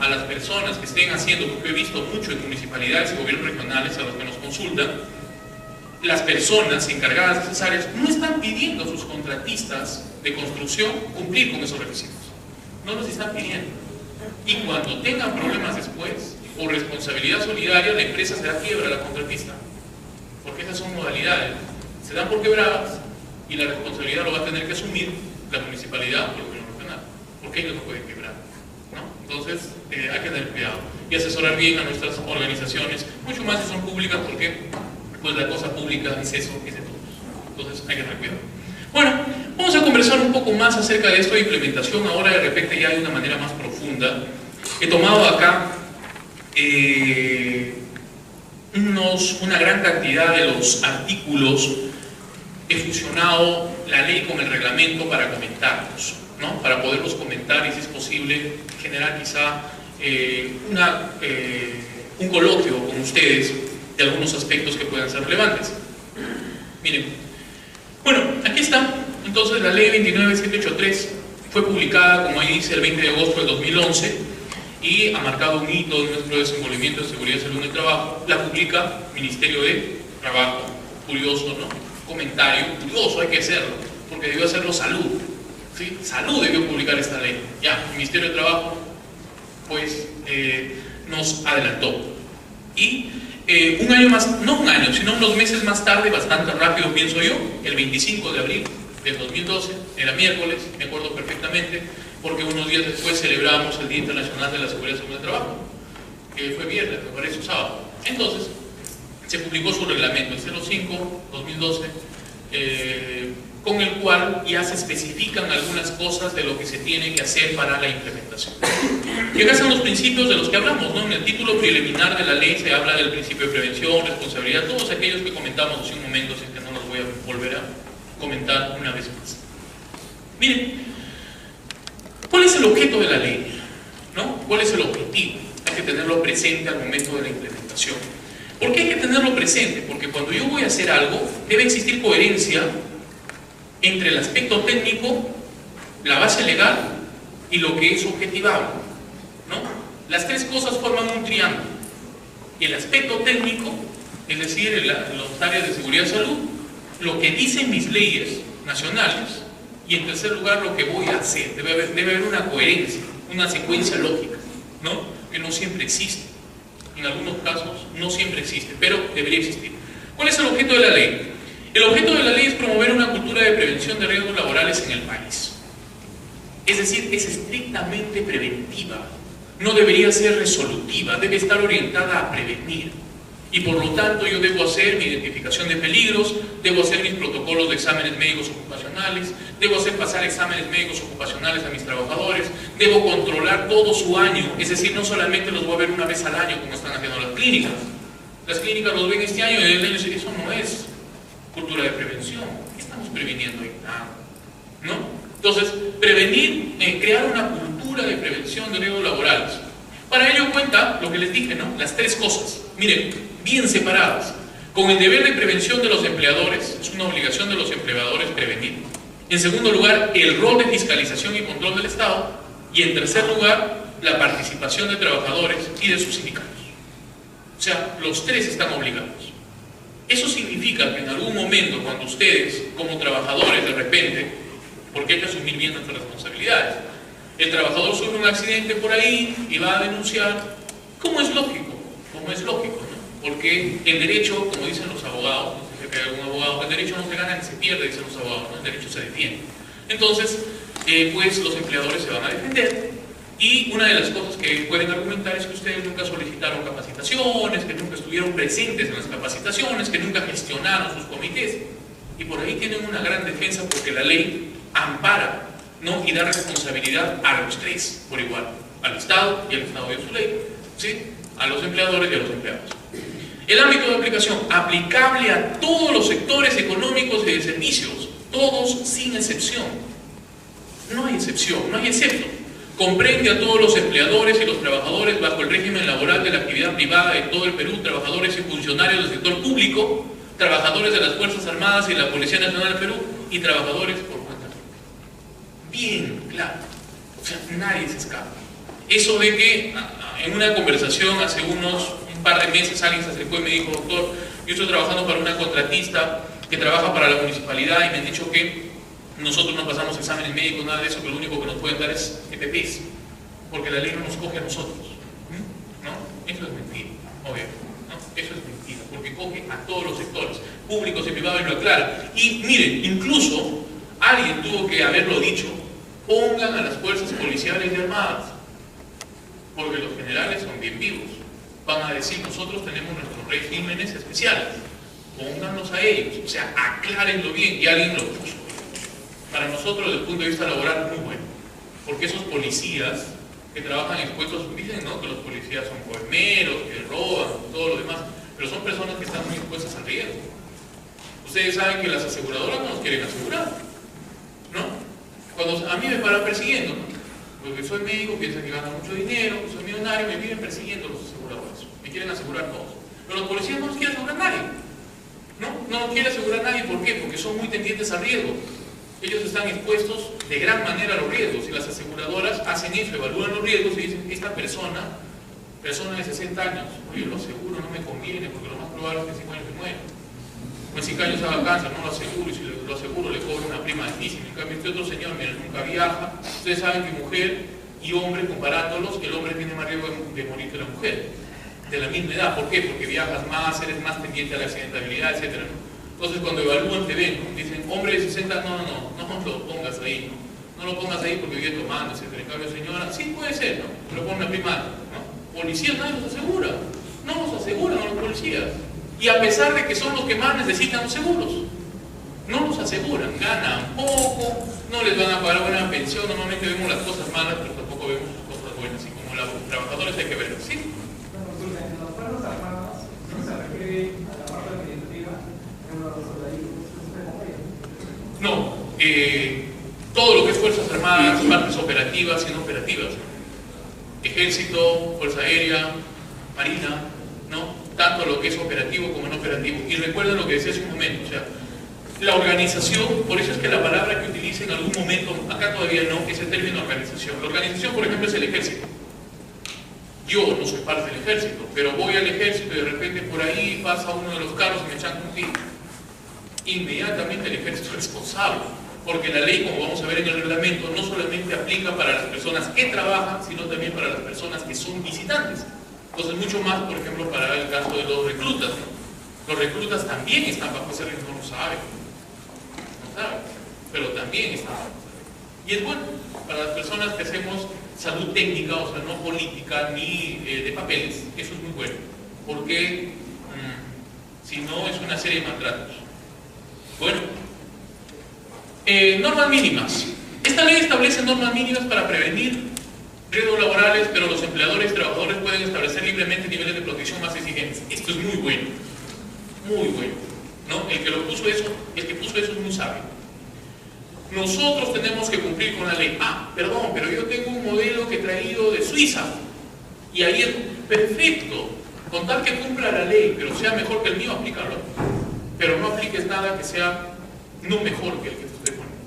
a las personas que estén haciendo, porque he visto mucho en municipalidades y gobiernos regionales a los que nos consultan, las personas encargadas de esas áreas no están pidiendo a sus contratistas de construcción cumplir con esos requisitos. No los están pidiendo. Y cuando tengan problemas después, por responsabilidad solidaria, la empresa se da quiebra a la contratista. Porque esas son modalidades. Se dan por quebradas y la responsabilidad lo va a tener que asumir la municipalidad o el gobierno regional. Porque ellos no pueden quebrar, ¿no? Entonces, hay que tener cuidado y asesorar bien a nuestras organizaciones, mucho más si son públicas, porque pues la cosa pública es eso, es de todos. Entonces, hay que tener cuidado. Bueno, vamos a conversar un poco más acerca de esto de implementación. Ahora de repente ya de una manera más profunda. He tomado acá una gran cantidad de los artículos, he fusionado la ley con el reglamento para comentarlos, ¿no? Para poderlos comentar y, si es posible, generar quizá un coloquio con ustedes de algunos aspectos que puedan ser relevantes. Miren, bueno, aquí está. Entonces, la ley 29783 fue publicada, como ahí dice, el 20 de agosto del 2011 y ha marcado un hito en nuestro desenvolvimiento de seguridad, salud y trabajo. La publica Ministerio de Trabajo. Curioso, ¿no? Comentario curioso, hay que hacerlo, porque debió hacerlo Salud, ¿sí? Salud debió publicar esta ley. Ya, el Ministerio de Trabajo pues nos adelantó. Y un año más, no un año, sino unos meses más tarde, bastante rápido pienso yo, el 25 de abril del 2012, era miércoles, me acuerdo perfectamente, porque unos días después celebramos el Día Internacional de la Seguridad y Salud del Trabajo, que fue viernes, me parece, sábado. Entonces, se publicó su reglamento, el 05-2012, con el cual ya se especifican algunas cosas de lo que se tiene que hacer para la implementación. Y acá son los principios de los que hablamos, ¿no? En el título preliminar de la ley se habla del principio de prevención, responsabilidad, todos aquellos que comentamos hace un momento, así que no los voy a volver a comentar una vez más. Miren, ¿cuál es el objeto de la ley? ¿No? ¿Cuál es el objetivo? Hay que tenerlo presente al momento de la implementación. ¿Por qué hay que tenerlo presente? Porque cuando yo voy a hacer algo, debe existir coherencia entre el aspecto técnico, la base legal y lo que es objetivable, ¿no? Las tres cosas forman un triángulo. El aspecto técnico, es decir, las áreas de seguridad y salud, lo que dicen mis leyes nacionales, y en tercer lugar lo que voy a hacer. Debe haber una coherencia, una secuencia lógica, ¿no? Que no siempre existe. En algunos casos no siempre existe, pero debería existir. ¿Cuál es el objeto de la ley? El objeto de la ley es promover una cultura de prevención de riesgos laborales en el país. Es decir, es estrictamente preventiva. No debería ser resolutiva, debe estar orientada a prevenir. Y por lo tanto yo debo hacer mi identificación de peligros, debo hacer mis protocolos de exámenes médicos ocupacionales, debo hacer pasar exámenes médicos ocupacionales a mis trabajadores, debo controlar todo su año, es decir, no solamente los voy a ver una vez al año como están haciendo las clínicas. Las clínicas los ven este año y el año, eso no es cultura de prevención. ¿Qué estamos previniendo ahí? Nada, ¿no? Entonces, prevenir, crear una cultura de prevención de riesgos laborales. Para ello cuenta lo que les dije, ¿no? Las tres cosas. Miren, bien separadas. Con el deber de prevención de los empleadores, es una obligación de los empleadores prevenir. En segundo lugar, el rol de fiscalización y control del Estado. Y en tercer lugar, la participación de trabajadores y de sus sindicatos. O sea, los tres están obligados. Eso significa que en algún momento, cuando ustedes, como trabajadores, de repente, porque hay que asumir bien nuestras responsabilidades, el trabajador sufre un accidente por ahí y va a denunciar, ¿cómo es lógico? ¿Cómo es lógico, ¿no? Porque el derecho, como dicen los abogados, no sé si hay algún abogado, el derecho no se gana ni se pierde, dicen los abogados, ¿no? El derecho se defiende. Entonces, pues los empleadores se van a defender. Y una de las cosas que pueden argumentar es que ustedes nunca solicitaron capacitaciones, que nunca estuvieron presentes en las capacitaciones, que nunca gestionaron sus comités. Y por ahí tienen una gran defensa porque la ley ampara, ¿no? Y da responsabilidad a los tres por igual, al Estado y al Estado y a su ley, ¿sí? A los empleadores y a los empleados. El ámbito de aplicación, aplicable a todos los sectores económicos y de servicios, todos sin excepción. No hay excepción, no hay excepto. Comprende a todos los empleadores y los trabajadores bajo el régimen laboral de la actividad privada de todo el Perú, trabajadores y funcionarios del sector público, trabajadores de las Fuerzas Armadas y la Policía Nacional del Perú y trabajadores por cuenta propia. Bien claro, o sea, nadie se escapa. Eso de que en una conversación hace un par de meses alguien se acercó y me dijo, doctor, yo estoy trabajando para una contratista que trabaja para la municipalidad y me han dicho que nosotros no pasamos exámenes médicos, nada de eso, que lo único que nos pueden dar es EPPs, porque la ley no nos coge a nosotros. ¿No? Eso es mentira, obvio. ¿No? Eso es mentira, porque coge a todos los sectores, públicos y privados, y lo aclara. Y miren, incluso alguien tuvo que haberlo dicho, pongan a las fuerzas policiales y armadas, porque los generales son bien vivos. Van a decir, nosotros tenemos nuestros regímenes especiales, pónganlos a ellos, o sea, aclárenlo bien, y alguien lo puso. Para nosotros, desde el punto de vista laboral, muy bueno, porque esos policías que trabajan expuestos, dicen, ¿no?, que los policías son coimeros, que roban, todo lo demás, pero son personas que están muy expuestas al riesgo. Ustedes saben que las aseguradoras no nos quieren asegurar, ¿no? Cuando a mí me paran persiguiendo, ¿no?, porque soy médico, piensan que gano mucho dinero, soy millonario, me vienen persiguiendo los aseguradores, me quieren asegurar todos. Pero los policías no nos quieren asegurar nadie, ¿no? No nos quiere asegurar nadie, ¿por qué? Porque son muy tendientes al riesgo. Ellos están expuestos de gran manera a los riesgos, y las aseguradoras hacen eso, evalúan los riesgos y dicen, esta persona de 60 años, oye, lo aseguro, no me conviene, porque lo más probable es que en 5 años me muera. O en 5 años haga cáncer, no lo aseguro, y si lo aseguro le cobro una prima altísima. En cambio, este otro señor, mira, nunca viaja. Ustedes saben que mujer y hombre, comparándolos, el hombre tiene más riesgo de morir que la mujer, de la misma edad. ¿Por qué? Porque viajas más, eres más pendiente a la accidentabilidad, etc. Entonces, cuando evalúan, te ven, ¿no?, dicen, hombre de 60, no lo pongas ahí, no lo pongas ahí porque viene tomando, etc. En cambio, señora, sí puede ser, ¿no?, pero pon una prima alta, ¿no? Policías nadie los asegura, no los aseguran a los policías. Y a pesar de que son los que más necesitan los seguros, no los aseguran, ganan poco, no les van a pagar buena pensión. Normalmente vemos las cosas malas, pero tampoco vemos las cosas buenas, y como los trabajadores hay que verlas, ¿sí? En las Fuerzas Armadas no se refiere a la parte administrativa, en los soldaditos. No, todo lo que es Fuerzas Armadas, partes operativas y no operativas, ¿no? Ejército, Fuerza Aérea, Marina, ¿no? Tanto lo que es operativo como no operativo. Y recuerden lo que decía hace un momento, o sea, la organización, por eso es que la palabra que utilicé en algún momento, acá todavía no, es el término organización. La organización, por ejemplo, es el ejército. Yo no soy parte del ejército, pero voy al ejército y de repente por ahí pasa uno de los carros y me echan un tiro. Inmediatamente el ejército es responsable, porque la ley, como vamos a ver en el reglamento, no solamente aplica para las personas que trabajan, sino también para las personas que son visitantes. Entonces, mucho más, por ejemplo, para el caso de los reclutas, ¿no? Los reclutas también están bajo ese riesgo, no lo saben, pero también están bajo ese riesgo. Y es bueno para las personas que hacemos salud técnica, o sea, no política ni de papeles, eso es muy bueno, porque si no es una serie de maltratos. Bueno, normas mínimas. Esta ley establece normas mínimas para prevenir riesgos laborales, pero los empleadores y trabajadores pueden establecer libremente niveles de protección más exigentes. Esto es muy bueno, ¿no? El que puso eso es muy sabio. Nosotros tenemos que cumplir con la ley. Perdón, pero yo tengo un modelo que he traído de Suiza, y ahí es perfecto, con tal que cumpla la ley, pero sea mejor que el mío, aplícalo. Pero no apliques nada que sea no mejor que el que te estoy poniendo,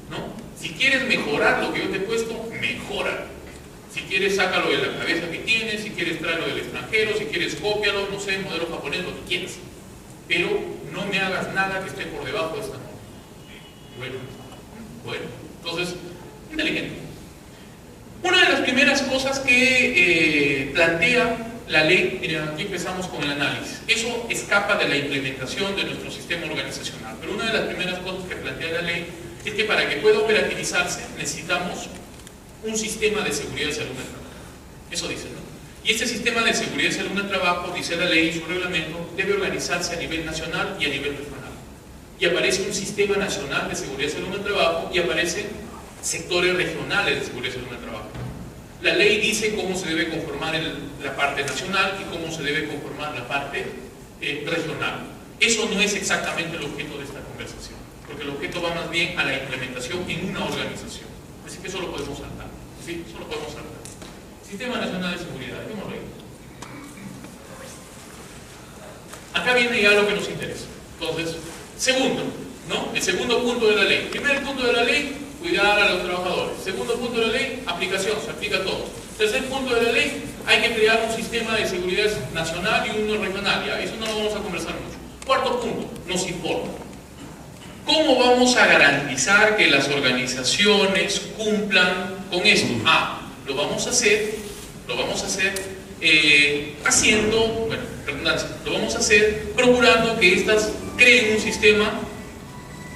¿no? Si quieres mejorar lo que yo te he puesto, mejora. Si quieres, sácalo de la cabeza que tienes, si quieres, tráelo del extranjero, si quieres, cópialo, no sé, modelo japonés, lo que quieras. Pero no me hagas nada que esté por debajo de esta norma. Bueno, entonces, inteligente. Una de las primeras cosas que plantea la ley, miren, aquí empezamos con el análisis. Eso escapa de la implementación de nuestro sistema organizacional, pero una de las primeras cosas que plantea la ley es que para que pueda operativizarse necesitamos un sistema de seguridad y salud en el trabajo. Eso dice, ¿no? Y este sistema de seguridad y salud en el trabajo, dice la ley y su reglamento, debe organizarse a nivel nacional y a nivel regional. Y aparece un sistema nacional de seguridad y salud en el trabajo, y aparecen sectores regionales de seguridad y salud en el trabajo. La ley dice cómo se debe conformar la parte nacional y cómo se debe conformar la parte regional. Eso no es exactamente el objeto de esta conversación, porque el objeto va más bien a la implementación en una organización. Así que eso lo podemos saltar. ¿Sí? Eso lo podemos saltar. Sistema Nacional de Seguridad, ¿cómo lo vemos? Acá viene ya lo que nos interesa. Entonces, segundo, ¿no? El segundo punto de la ley. Primer punto de la ley, cuidar a los trabajadores. Segundo punto de la ley, aplicación, se aplica a todos. Tercer punto de la ley, hay que crear un sistema de seguridad nacional y uno regional. Ya, eso no lo vamos a conversar mucho. Cuarto punto, nos informa. ¿Cómo vamos a garantizar que las organizaciones cumplan con esto? Lo vamos a hacer procurando que éstas creen un sistema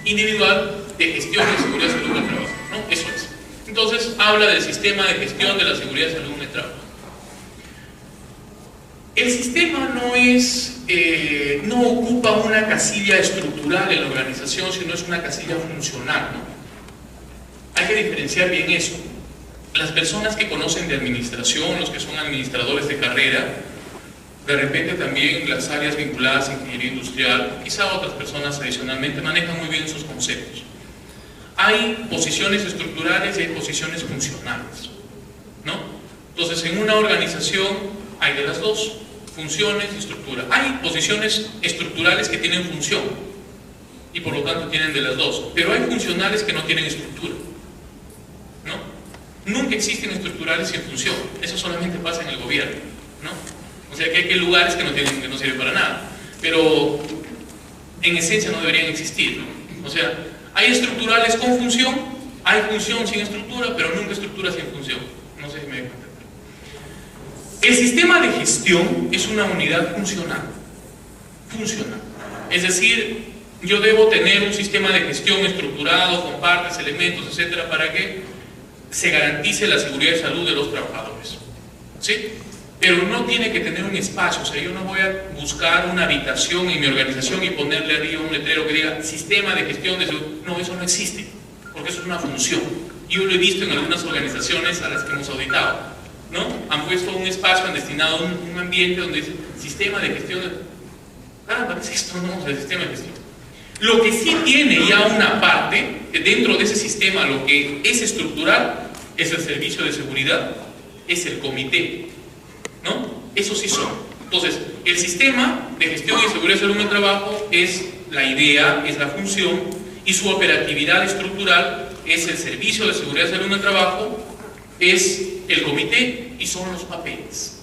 individual de gestión de seguridad y salud en el trabajo, ¿no? Eso es. Entonces, habla del sistema de gestión de la seguridad y salud en el trabajo. El sistema no ocupa una casilla estructural en la organización, sino es una casilla funcional, ¿no? Hay que diferenciar bien eso. Las personas que conocen de administración, los que son administradores de carrera, de repente también las áreas vinculadas a ingeniería industrial, quizá otras personas adicionalmente manejan muy bien esos conceptos. Hay posiciones estructurales y hay posiciones funcionales, ¿no? Entonces, en una organización hay de las dos, funciones y estructura. Hay posiciones estructurales que tienen función y por lo tanto tienen de las dos, pero hay funcionales que no tienen estructura, ¿no? Nunca existen estructurales sin función. Eso solamente pasa en el gobierno, ¿no? O sea que hay lugares que no sirven para nada, pero en esencia no deberían existir, ¿no? O sea, hay estructurales con función, hay función sin estructura, pero nunca estructura sin función. No sé si me doy cuenta. El sistema de gestión es una unidad funcional. Es decir, yo debo tener un sistema de gestión estructurado con partes, elementos, etcétera, para que se garantice la seguridad y salud de los trabajadores, ¿sí? Pero no tiene que tener un espacio. O sea, yo no voy a buscar una habitación en mi organización y ponerle arriba un letrero que diga sistema de gestión de salud. No, eso no existe, porque eso es una función. Yo lo he visto en algunas organizaciones a las que hemos auditado, ¿no? Han puesto un espacio, han destinado un ambiente donde dice sistema de gestión de... ¿qué es esto? No, o sea, el sistema de gestión. Lo que sí tiene ya una parte, dentro de ese sistema, lo que es estructural, es el servicio de seguridad, es el comité, ¿no? Eso sí son. Entonces, el sistema de gestión y seguridad y salud en el trabajo es la idea, es la función, y su operatividad estructural es el servicio de seguridad y salud en el trabajo, es el comité y son los papeles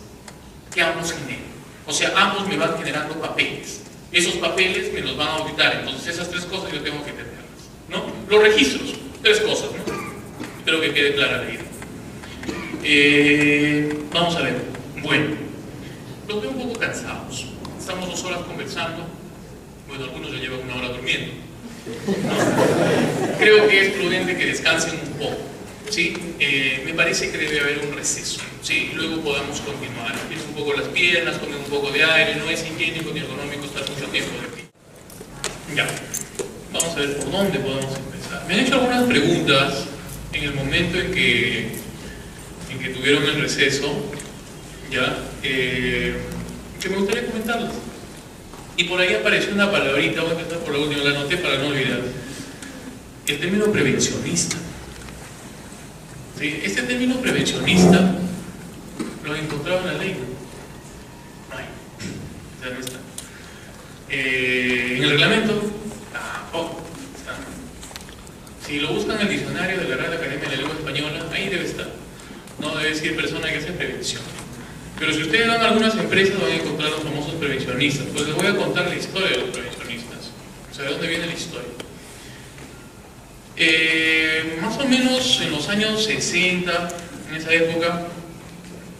que ambos generan. O sea, ambos me van generando papeles. Esos papeles me los van a auditar. Entonces, esas tres cosas yo tengo que tenerlas, ¿no? Los registros, tres cosas, ¿no? Espero que quede clara la idea. Vamos a ver. Bueno, los veo un poco cansados. Estamos 2 horas conversando. Bueno, algunos ya llevan 1 hora durmiendo, ¿no? Creo que es prudente que descansen un poco, ¿sí? Me parece que debe haber un receso, ¿sí? Y luego podamos continuar. Tienen un poco las piernas, tomen un poco de aire. No es higiénico ni ergonómico estar mucho tiempo de aquí. Ya. Vamos a ver por dónde podemos empezar. Me han hecho algunas preguntas en el momento en que tuvieron el receso, ya, que me gustaría comentarlas. Y por ahí apareció una palabrita, voy a empezar por la última, la anoté para no olvidar. El término prevencionista. ¿Sí? Este término prevencionista lo he encontrado en la ley. No hay. O sea, no está. En el reglamento, tampoco está. Si lo buscan en el diccionario de la Real Academia de la Lengua Española, ahí debe estar. No debe decir persona que hace prevención. Pero si ustedes van a algunas empresas van a encontrar los famosos prevencionistas. Pues les voy a contar la historia de los prevencionistas. O sea, ¿de dónde viene la historia? Más o menos en los años 60, en esa época,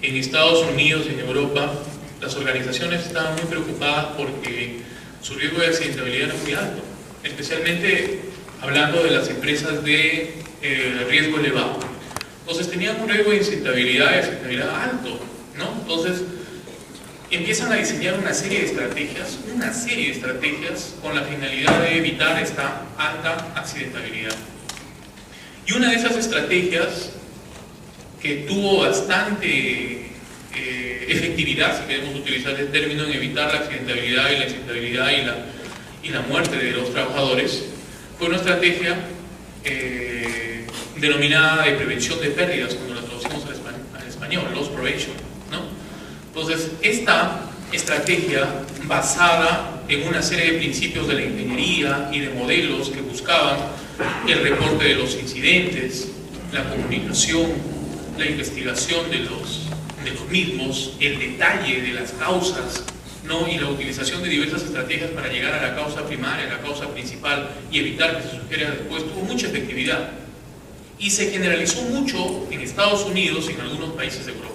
en Estados Unidos y en Europa, las organizaciones estaban muy preocupadas porque su riesgo de accidentabilidad era muy alto, especialmente hablando de las empresas de riesgo elevado. Entonces tenían un riesgo de accidentabilidad alto, ¿no? Entonces empiezan a diseñar una serie de estrategias con la finalidad de evitar esta alta accidentabilidad. Y una de esas estrategias que tuvo bastante efectividad, si queremos utilizar el término, en evitar la accidentabilidad y la muerte de los trabajadores, fue una estrategia denominada de prevención de pérdidas, cuando la traducimos al español, loss prevention, ¿no? Entonces, esta estrategia, basada en una serie de principios de la ingeniería y de modelos que buscaban el reporte de los incidentes, la comunicación, la investigación de los mismos, el detalle de las causas, ¿no? Y la utilización de diversas estrategias para llegar a la causa primaria, a la causa principal y evitar que se sugiera después, tuvo mucha efectividad. Y se generalizó mucho en Estados Unidos y en algunos países de Europa.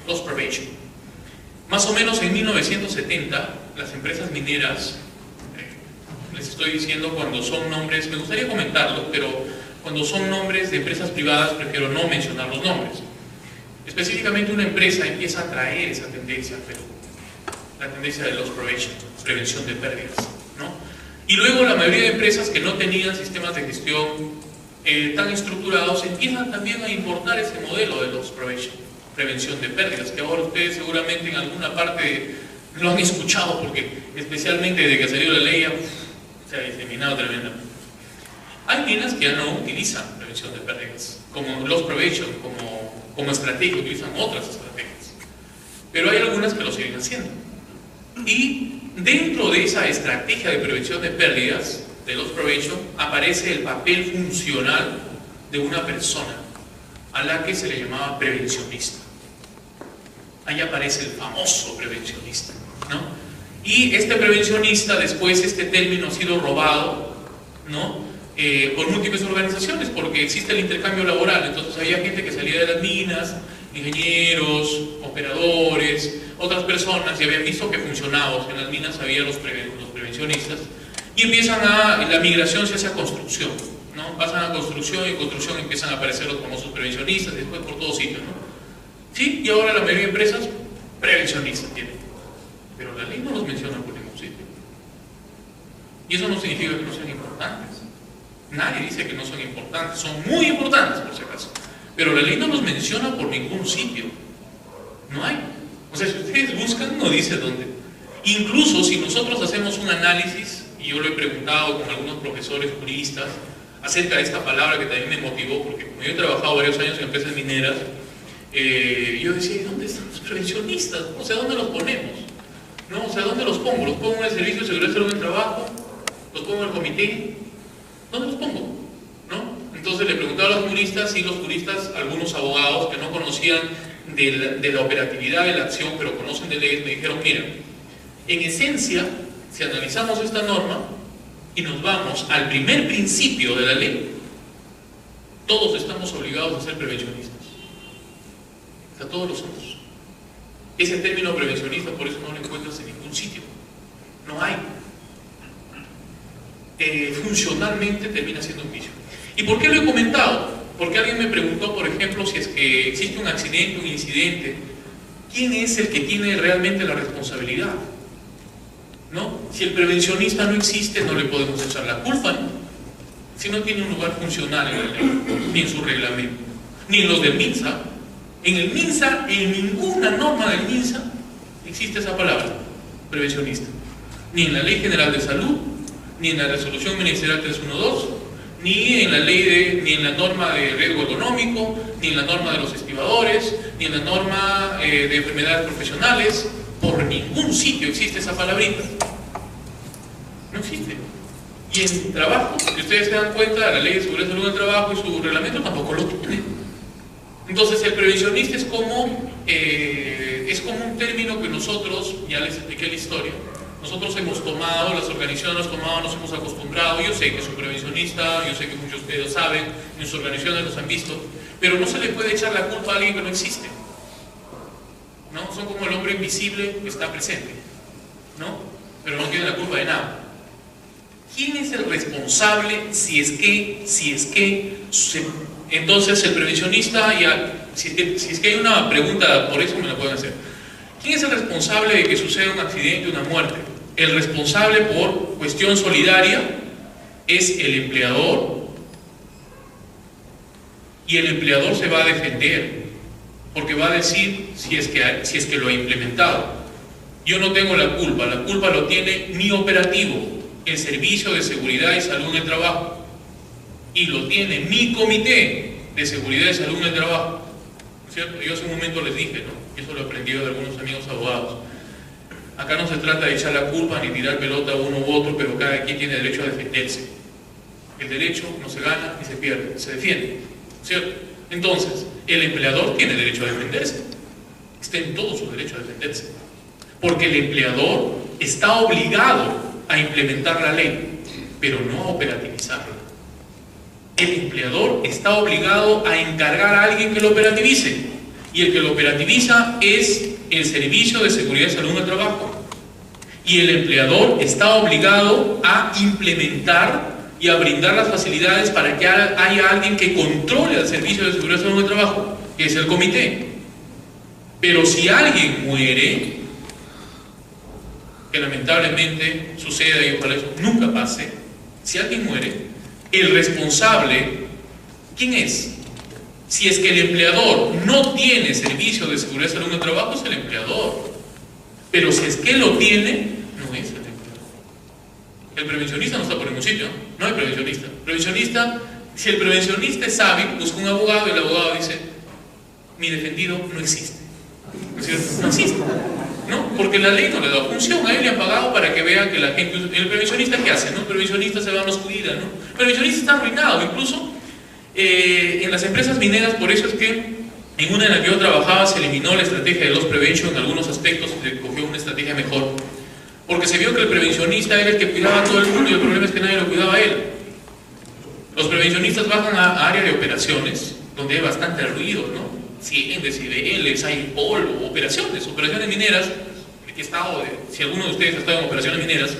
Loss prevention. Más o menos en 1970, las empresas mineras, les estoy diciendo cuando son nombres, me gustaría comentarlo, pero cuando son nombres de empresas privadas prefiero no mencionar los nombres. Específicamente una empresa empieza a traer esa tendencia, pero la tendencia de loss prevention, prevención de pérdidas, ¿no? Y luego la mayoría de empresas que no tenían sistemas de gestión tan estructurados empiezan también a importar ese modelo de loss prevention, prevención de pérdidas, que ahora ustedes seguramente en alguna parte lo han escuchado, porque especialmente desde que salió la ley se ha diseminado tremendamente. Hay minas que ya no utilizan prevención de pérdidas, como loss prevention, como estrategia, utilizan otras estrategias. Pero hay algunas que lo siguen haciendo. Y dentro de esa estrategia de prevención de pérdidas, de loss prevention, aparece el papel funcional de una persona a la que se le llamaba prevencionista. Ahí aparece el famoso prevencionista, ¿no? Y este prevencionista, después este término ha sido robado, ¿no? Por múltiples organizaciones, porque existe el intercambio laboral. Entonces había gente que salía de las minas, ingenieros, operadores, otras personas, y habían visto que funcionaba, que en las minas había los prevencionistas, y empiezan la migración se hace a construcción, ¿no? Pasan a construcción, y en construcción empiezan a aparecer los famosos prevencionistas, y después por todos sitios, ¿no? Sí, y ahora la mayoría de empresas prevencionistas tienen, pero la ley no los menciona por ningún sitio. Y eso no significa que no sean importantes. Nadie dice que no son importantes, son muy importantes por si acaso, pero la ley no los menciona por ningún sitio. No hay. O sea, si ustedes buscan, no dice dónde. Incluso si nosotros hacemos un análisis, y yo lo he preguntado con algunos profesores juristas acerca de esta palabra que también me motivó, porque como yo he trabajado varios años en empresas mineras, yo decía, ¿y dónde están los prevencionistas? O sea, ¿dónde los ponemos? ¿No? O sea, ¿dónde los pongo? ¿Los pongo en el Servicio de Seguridad y Salud del Trabajo? ¿Los pongo en el comité? ¿Dónde los pongo? ¿No? Entonces le preguntaba a los juristas, y los juristas, algunos abogados que no conocían de la operatividad de la acción, pero conocen de leyes, me dijeron, mira, en esencia, si analizamos esta norma y nos vamos al primer principio de la ley, todos estamos obligados a ser prevencionistas. O sea, todos lo somos. Ese término prevencionista, por eso no lo encuentras en ningún sitio. No hay. Funcionalmente termina siendo un vicio. ¿Y por qué lo he comentado? Porque alguien me preguntó, por ejemplo, si es que existe un accidente, un incidente, ¿quién es el que tiene realmente la responsabilidad? ¿No? Si el prevencionista no existe, no le podemos echar la culpa, ¿no? Si no tiene un lugar funcional en la ley, ni en su reglamento, ni en los del MINSA. En el MINSA, en ninguna norma del MINSA existe esa palabra, prevencionista. Ni en la Ley General de Salud, ni en la Resolución Ministerial 312, ni en la ley ni en la norma de riesgo económico, ni en la norma de los estibadores, ni en la norma de enfermedades profesionales. Por ningún sitio existe esa palabrita. No existe. Y en trabajo, si ustedes se dan cuenta, la Ley de Seguridad y Salud del Trabajo y su reglamento tampoco lo tiene. Entonces el prevencionista es como un término que nosotros, ya les expliqué la historia, nosotros hemos tomado, las organizaciones hemos tomado, nos hemos acostumbrado. Yo sé que soy prevencionista, yo sé que muchos de ustedes saben, en sus organizaciones los han visto, pero no se le puede echar la culpa a alguien que no existe, ¿no? Son como el hombre invisible que está presente, ¿no? Pero no tiene la culpa de nada. ¿Quién es el responsable si es que entonces el prevencionista, si es que hay una pregunta, por eso me la pueden hacer? ¿Quién es el responsable de que suceda un accidente, una muerte? El responsable por cuestión solidaria es el empleador, y el empleador se va a defender porque va a decir si es que lo ha implementado. Yo no tengo la culpa lo tiene mi operativo, el Servicio de Seguridad y Salud en el Trabajo, y lo tiene mi Comité de Seguridad y Salud en el Trabajo, ¿cierto? Yo hace un momento les dije, ¿no? Y eso lo he aprendido de algunos amigos abogados. Acá no se trata de echar la culpa ni tirar pelota a uno u otro, pero cada quien tiene derecho a defenderse. El derecho no se gana ni se pierde, se defiende, ¿cierto? Entonces, el empleador tiene derecho a defenderse. Está en todo su derecho a defenderse. Porque el empleador está obligado a implementar la ley, pero no a operativizarla. El empleador está obligado a encargar a alguien que lo operativice. Y el que lo operativiza es el Servicio de Seguridad y Salud en el Trabajo. Y el empleador está obligado a implementar y a brindar las facilidades para que haya alguien que controle al Servicio de Seguridad y Salud en el Trabajo, que es el comité. Pero si alguien muere, que lamentablemente suceda y ojalá eso nunca pase, si alguien muere, el responsable, ¿quién es? Si es que el empleador no tiene Servicio de Seguridad y Salud en el Trabajo, es el empleador. Pero si es que lo tiene, no es el empleador. El prevencionista no está por ningún sitio, no hay prevencionista. Prevencionista, si el prevencionista es hábil, busca un abogado y el abogado dice: mi defendido no existe. ¿No es cierto? No existe. ¿No? Porque la ley no le da función, a él le han pagado para que vea que la gente... ¿El prevencionista qué hace? ¿No? El prevencionista se va, nos cuida, ¿no? El prevencionista está arruinado, incluso en las empresas mineras. Por eso es que en una en la que yo trabajaba se eliminó la estrategia de loss prevention en algunos aspectos, se cogió una estrategia mejor, porque se vio que el prevencionista era el que cuidaba a todo el mundo y el problema es que nadie lo cuidaba a él. Los prevencionistas bajan a área de operaciones, donde hay bastante ruido, ¿no? 100 decibeles, hay polvo, operaciones mineras. Si alguno de ustedes ha estado en operaciones mineras,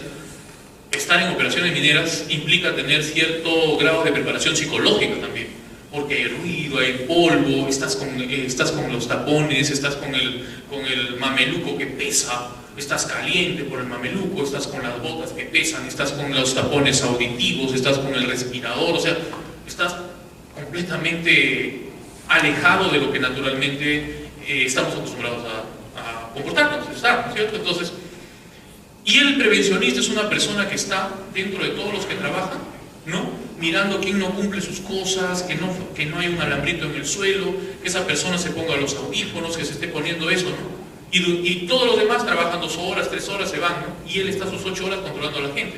estar en operaciones mineras implica tener cierto grado de preparación psicológica también, porque hay ruido, hay polvo, estás con los tapones, estás con el mameluco que pesa, estás caliente por el mameluco, estás con las botas que pesan, estás con los tapones auditivos, estás con el respirador, o sea, estás completamente alejado de lo que naturalmente estamos acostumbrados a comportarnos, ¿no es cierto? Entonces, y el prevencionista es una persona que está dentro de todos los que trabajan, ¿no? Mirando quién no cumple sus cosas, que no hay un alambrito en el suelo, que esa persona se ponga los audífonos, que se esté poniendo eso, ¿no? Y todos los demás trabajan 2 horas, 3 horas, se van, ¿no? Y él está sus 8 horas controlando a la gente.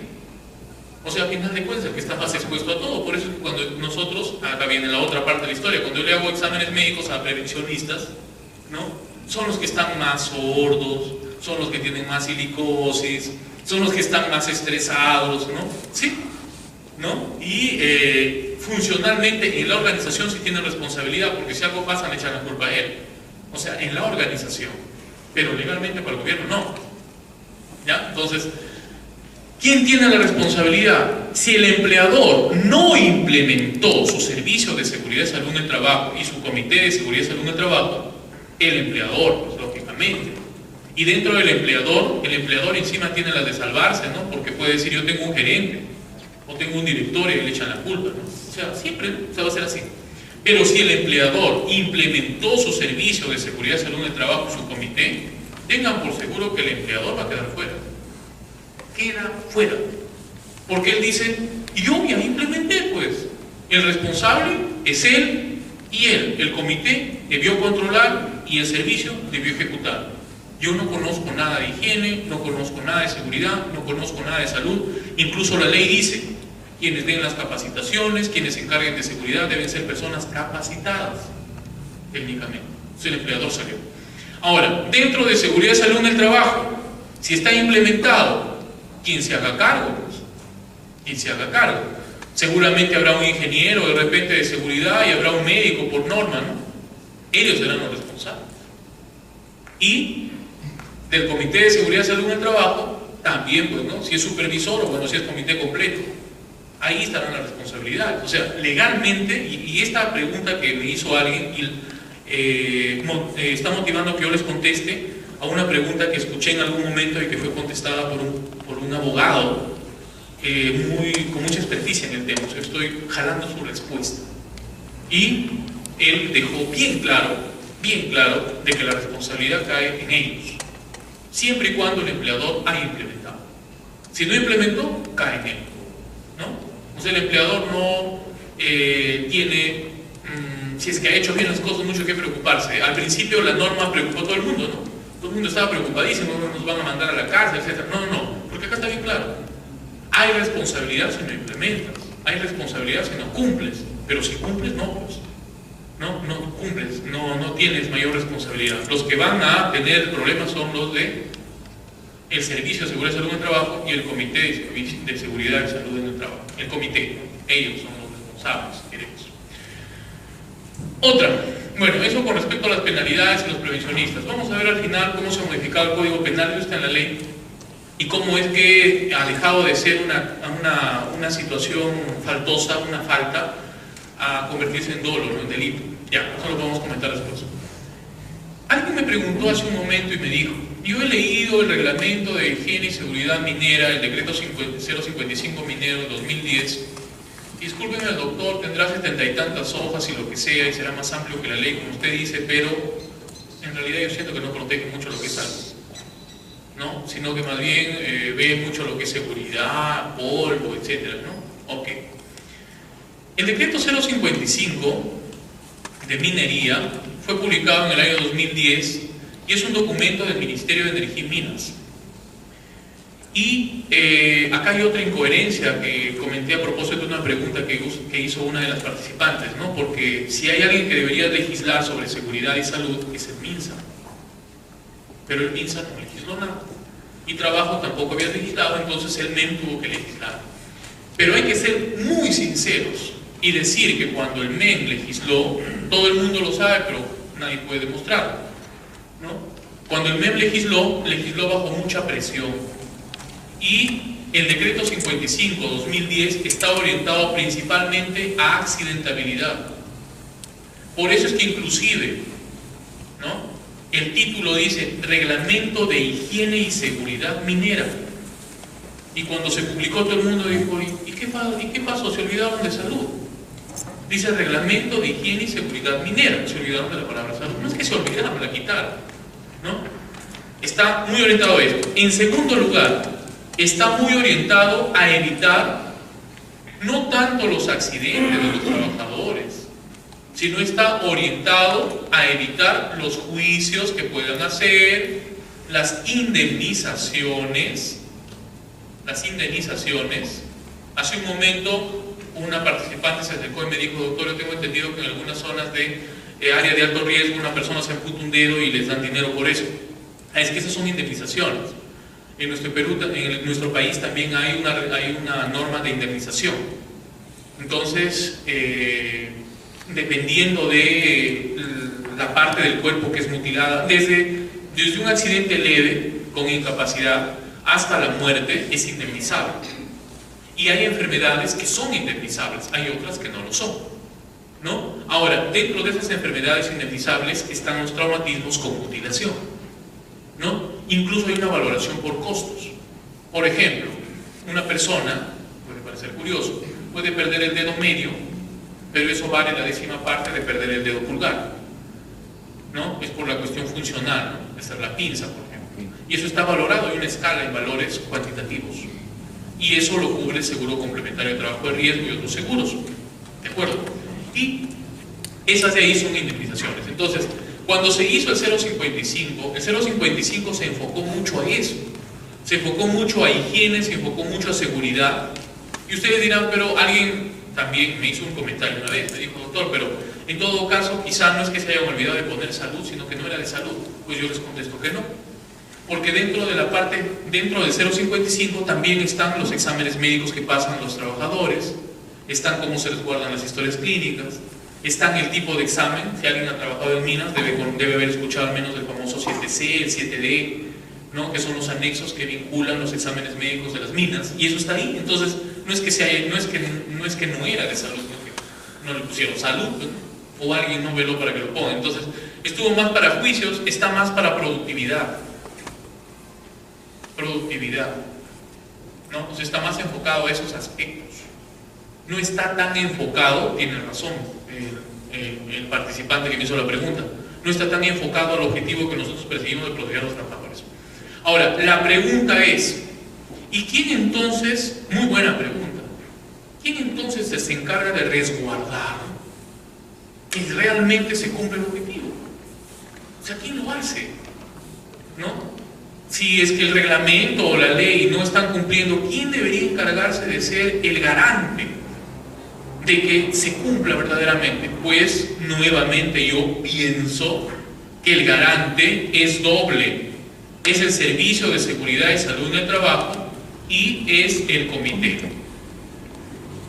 O sea, al final de cuentas, el que está más expuesto a todo. Por eso es que cuando nosotros, acá viene la otra parte de la historia, cuando yo le hago exámenes médicos a prevencionistas, ¿no? Son los que están más sordos, son los que tienen más silicosis, son los que están más estresados, ¿no? ¿Sí? ¿No? Y funcionalmente en la organización sí tienen responsabilidad, porque si algo pasa le echan la culpa a él. O sea, en la organización. Pero legalmente para el gobierno no. ¿Ya? Entonces, ¿quién tiene la responsabilidad? Si el empleador no implementó su Servicio de Seguridad y Salud en el Trabajo y su Comité de Seguridad y Salud en el Trabajo, el empleador, pues lógicamente. Y dentro del empleador, el empleador encima tiene la de salvarse, ¿no? Porque puede decir: yo tengo un gerente, o tengo un director, y le echan la culpa, ¿no? O sea, siempre se va a hacer así. Pero si el empleador implementó su Servicio de Seguridad y Salud en el Trabajo, su comité, tengan por seguro que el empleador va a quedar fuera. Queda fuera. Porque él dice: yo ya implementé, pues. El responsable es él y él. El comité debió controlar y el servicio debió ejecutar. Yo no conozco nada de higiene, no conozco nada de seguridad, no conozco nada de salud. Incluso la ley dice: quienes den las capacitaciones, quienes se encarguen de seguridad deben ser personas capacitadas técnicamente. Entonces el empleador salió. Ahora, dentro de seguridad y salud en el trabajo, si está implementado, quien se haga cargo, pues, quien se haga cargo. Seguramente habrá un ingeniero de repente de seguridad y habrá un médico por norma, ¿no? Ellos serán los responsables. Y del Comité de Seguridad y Salud en el Trabajo, también, pues, ¿no? Si es supervisor o, bueno, si es comité completo, ahí estarán las responsabilidades. O sea, legalmente, y esta pregunta que me hizo alguien está motivando a que yo les conteste a una pregunta que escuché en algún momento y que fue contestada por un abogado con mucha experticia en el tema. O sea, estoy jalando su respuesta. Y él dejó bien claro de que la responsabilidad cae en ellos, siempre y cuando el empleador haya implementado. Si no implementó, cae en él, ¿no? O sea, el empleador no tiene, si es que ha hecho bien las cosas, mucho que preocuparse. Al principio la norma preocupó a todo el mundo, ¿no? Todo el mundo estaba preocupadísimo: nos van a mandar a la cárcel, etc. No, porque acá está bien claro. Hay responsabilidad si no implementas, hay responsabilidad si no cumples, pero si cumples, no, pues. no cumples, no tienes mayor responsabilidad. Los que van a tener problemas son los de el Servicio de Seguridad y Salud en el Trabajo y el Comité de Seguridad y Salud en el Trabajo. El comité, ellos son los responsables, queremos. Otra, bueno, eso con respecto a las penalidades y los prevencionistas. Vamos a ver al final cómo se ha modificado el Código Penal, eso está en la ley, y cómo es que ha dejado de ser una situación faltosa, una falta, a convertirse en dolo, no en delito. Ya, eso lo podemos comentar después. Alguien me preguntó hace un momento y me dijo, yo he leído el reglamento de higiene y seguridad minera, el decreto 055 minero del 2010. Discúlpeme al doctor, tendrá 70 y tantas hojas y lo que sea, y será más amplio que la ley, como usted dice, pero en realidad yo siento que no protege mucho lo que es salud, ¿no? Sino que más bien ve mucho lo que es seguridad, polvo, etcétera, ¿no? Ok. El decreto 055 de minería fue publicado en el año 2010 y es un documento del Ministerio de Energía y Minas. Y acá hay otra incoherencia que comenté a propósito de una pregunta que hizo una de las participantes, ¿no? Porque si hay alguien que debería legislar sobre seguridad y salud es el MINSA, pero el MINSA no legisló nada y Trabajo tampoco había legislado, entonces el MEM tuvo que legislar. Pero hay que ser muy sinceros y decir que cuando el MEM legisló, todo el mundo lo sabe, pero nadie puede demostrarlo, ¿no? Cuando el MEM legisló bajo mucha presión. Y el decreto 55-2010 está orientado principalmente a accidentabilidad. Por eso es que inclusive, ¿no?, el título dice Reglamento de Higiene y Seguridad Minera. Y cuando se publicó todo el mundo dijo, ¿y qué pasó? ¿Se olvidaron de salud? Dice Reglamento de Higiene y Seguridad Minera. Se olvidaron de la palabra salud. No es que se olvidaron, la quitaron, ¿no? Está muy orientado a esto. En segundo lugar, está muy orientado a evitar no tanto los accidentes de los trabajadores, sino está orientado a evitar los juicios que puedan hacer, las indemnizaciones. Hace un momento una participante se acercó y me dijo, doctor, yo tengo entendido que en algunas zonas de área de alto riesgo una persona se amputa un dedo y les dan dinero por eso. Es que esas son indemnizaciones. En nuestro país también hay una norma de indemnización. Entonces, dependiendo de la parte del cuerpo que es mutilada, desde un accidente leve con incapacidad hasta la muerte, es indemnizable. Y hay enfermedades que son indemnizables, hay otras que no lo son, ¿no? Ahora, dentro de esas enfermedades indemnizables están los traumatismos con mutilación, ¿no? Incluso hay una valoración por costos. Por ejemplo, una persona, puede parecer curioso, puede perder el dedo medio, pero eso vale la 10ª parte de perder el dedo pulgar, ¿no? Es por la cuestión funcional, ¿no? Es la pinza, por ejemplo. Y eso está valorado, hay una escala en valores cuantitativos. Y eso lo cubre el seguro complementario de trabajo de riesgo y otros seguros, ¿de acuerdo? Y esas de ahí son indemnizaciones. Entonces, cuando se hizo el 055 se enfocó mucho a eso. Se enfocó mucho a higiene, se enfocó mucho a seguridad. Y ustedes dirán, pero alguien también me hizo un comentario una vez, me dijo, doctor, pero en todo caso, quizá no es que se hayan olvidado de poner salud, sino que no era de salud. Pues yo les contesto que no. Porque dentro del 055 también están los exámenes médicos que pasan los trabajadores, están cómo se les guardan las historias clínicas, están el tipo de examen. Si alguien ha trabajado en minas debe haber escuchado al menos del famoso 7C, el 7D, ¿no?, que son los anexos que vinculan los exámenes médicos de las minas, y eso está ahí. Entonces no es que no era de salud, no le pusieron salud, ¿no?, o alguien no veló para que lo ponga. Entonces estuvo más para juicios, está más para productividad, ¿no? Entonces está más enfocado a esos aspectos. No está tan enfocado, tiene razón el participante que me hizo la pregunta, no está tan enfocado al objetivo que nosotros perseguimos de proteger a los trabajadores. Ahora, la pregunta es, ¿y quién entonces, muy buena pregunta, quién entonces se encarga de resguardar que realmente se cumple el objetivo? O sea, ¿quién lo hace? ¿No? Si es que el reglamento o la ley no están cumpliendo, ¿quién debería encargarse de ser el garante de que se cumpla verdaderamente, pues nuevamente yo pienso que el garante es doble, es el Servicio de Seguridad y Salud en el Trabajo y es el comité.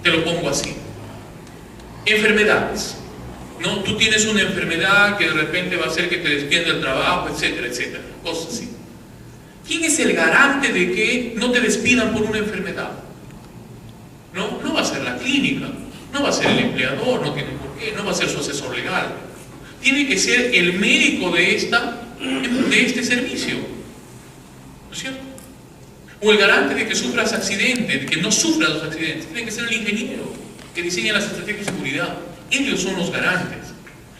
Te lo pongo así. Enfermedades, ¿no? Tú tienes una enfermedad que de repente va a hacer que te despidan del trabajo, etcétera, etcétera, cosas así. ¿Quién es el garante de que no te despidan por una enfermedad? No va a ser la clínica, no va a ser el empleador, no tiene por qué, no va a ser su asesor legal. Tiene que ser el médico de este servicio, ¿no es cierto? O el garante de que sufras accidentes, de que no sufras los accidentes. Tiene que ser el ingeniero que diseña las estrategias de seguridad. Ellos son los garantes.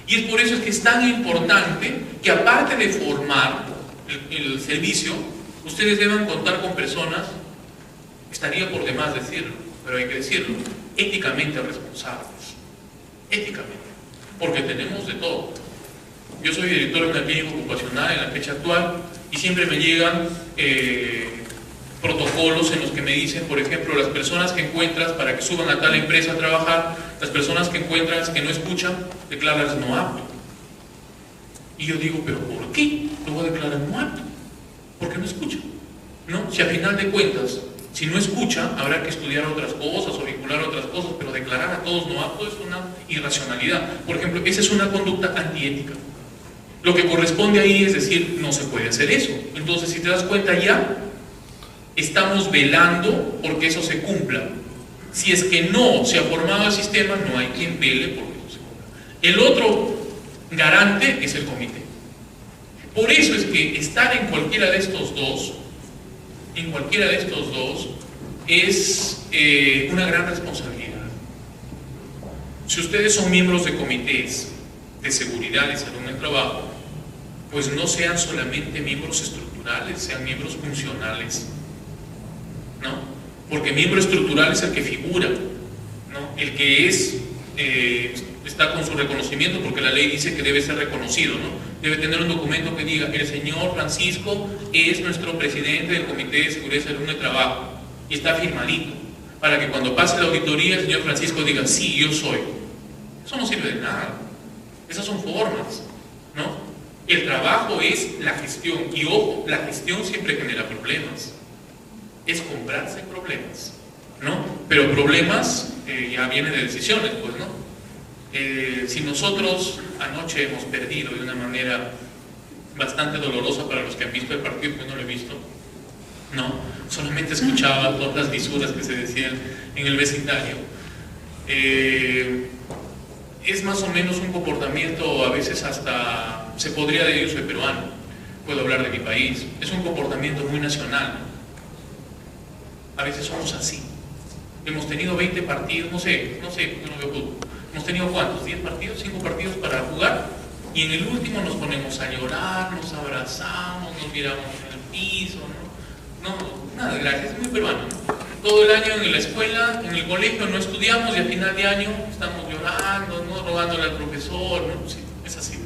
Y es por eso que es tan importante que, aparte de formar el servicio, ustedes deban contar con personas, estaría por demás decirlo, pero hay que decirlo, éticamente responsables. Éticamente. Porque tenemos de todo. Yo soy director de una clínica ocupacional en la fecha actual y siempre me llegan protocolos en los que me dicen, por ejemplo, las personas que encuentras para que suban a tal empresa a trabajar, las personas que encuentras que no escuchan, declaras no apto. Y yo digo, ¿pero por qué lo voy a declarar no apto? Porque no escucha, ¿no? Si a final de cuentas, si no escucha, habrá que estudiar otras cosas o vincular otras cosas, pero declarar a todos no apto es una irracionalidad. Por ejemplo, esa es una conducta antiética. Lo que corresponde ahí es decir, no se puede hacer eso. Entonces, si te das cuenta ya, estamos velando porque eso se cumpla. Si es que no se ha formado el sistema, no hay quien vele porque eso se cumpla. El otro garante es el comité. Por eso es que estar en cualquiera de estos dos, es una gran responsabilidad. Si ustedes son miembros de comités de seguridad y salud en el trabajo, pues no sean solamente miembros estructurales, sean miembros funcionales, ¿no? Porque miembro estructural es el que figura, ¿no? El que está con su reconocimiento, porque la ley dice que debe ser reconocido, ¿no? Debe tener un documento que diga, el señor Francisco es nuestro presidente del Comité de Seguridad y Salud en el Trabajo, y está firmadito, para que cuando pase la auditoría el señor Francisco diga, sí, yo soy. Eso no sirve de nada. Esas son formas, ¿no? El trabajo es la gestión, y ojo, la gestión siempre genera problemas. Es comprarse problemas, ¿no? Pero problemas ya vienen de decisiones, pues, ¿no? Si nosotros anoche hemos perdido de una manera bastante dolorosa para los que han visto el partido, que no lo he visto, ¿no? Solamente escuchaba todas las lisuras que se decían en el vecindario. Es más o menos un comportamiento, a veces hasta se podría decir, yo soy peruano, puedo hablar de mi país, es un comportamiento muy nacional. A veces somos así. Hemos tenido 20 partidos, no sé, yo no veo fútbol. Hemos tenido ¿cuántos? ¿10 partidos? ¿5 partidos para jugar? Y en el último nos ponemos a llorar, nos abrazamos, nos miramos en el piso, ¿no? No, nada, gracias, es muy peruano, ¿no? Todo el año en la escuela, en el colegio no estudiamos y a final de año estamos llorando, ¿no? Rogándole al profesor, ¿no? Sí, es así.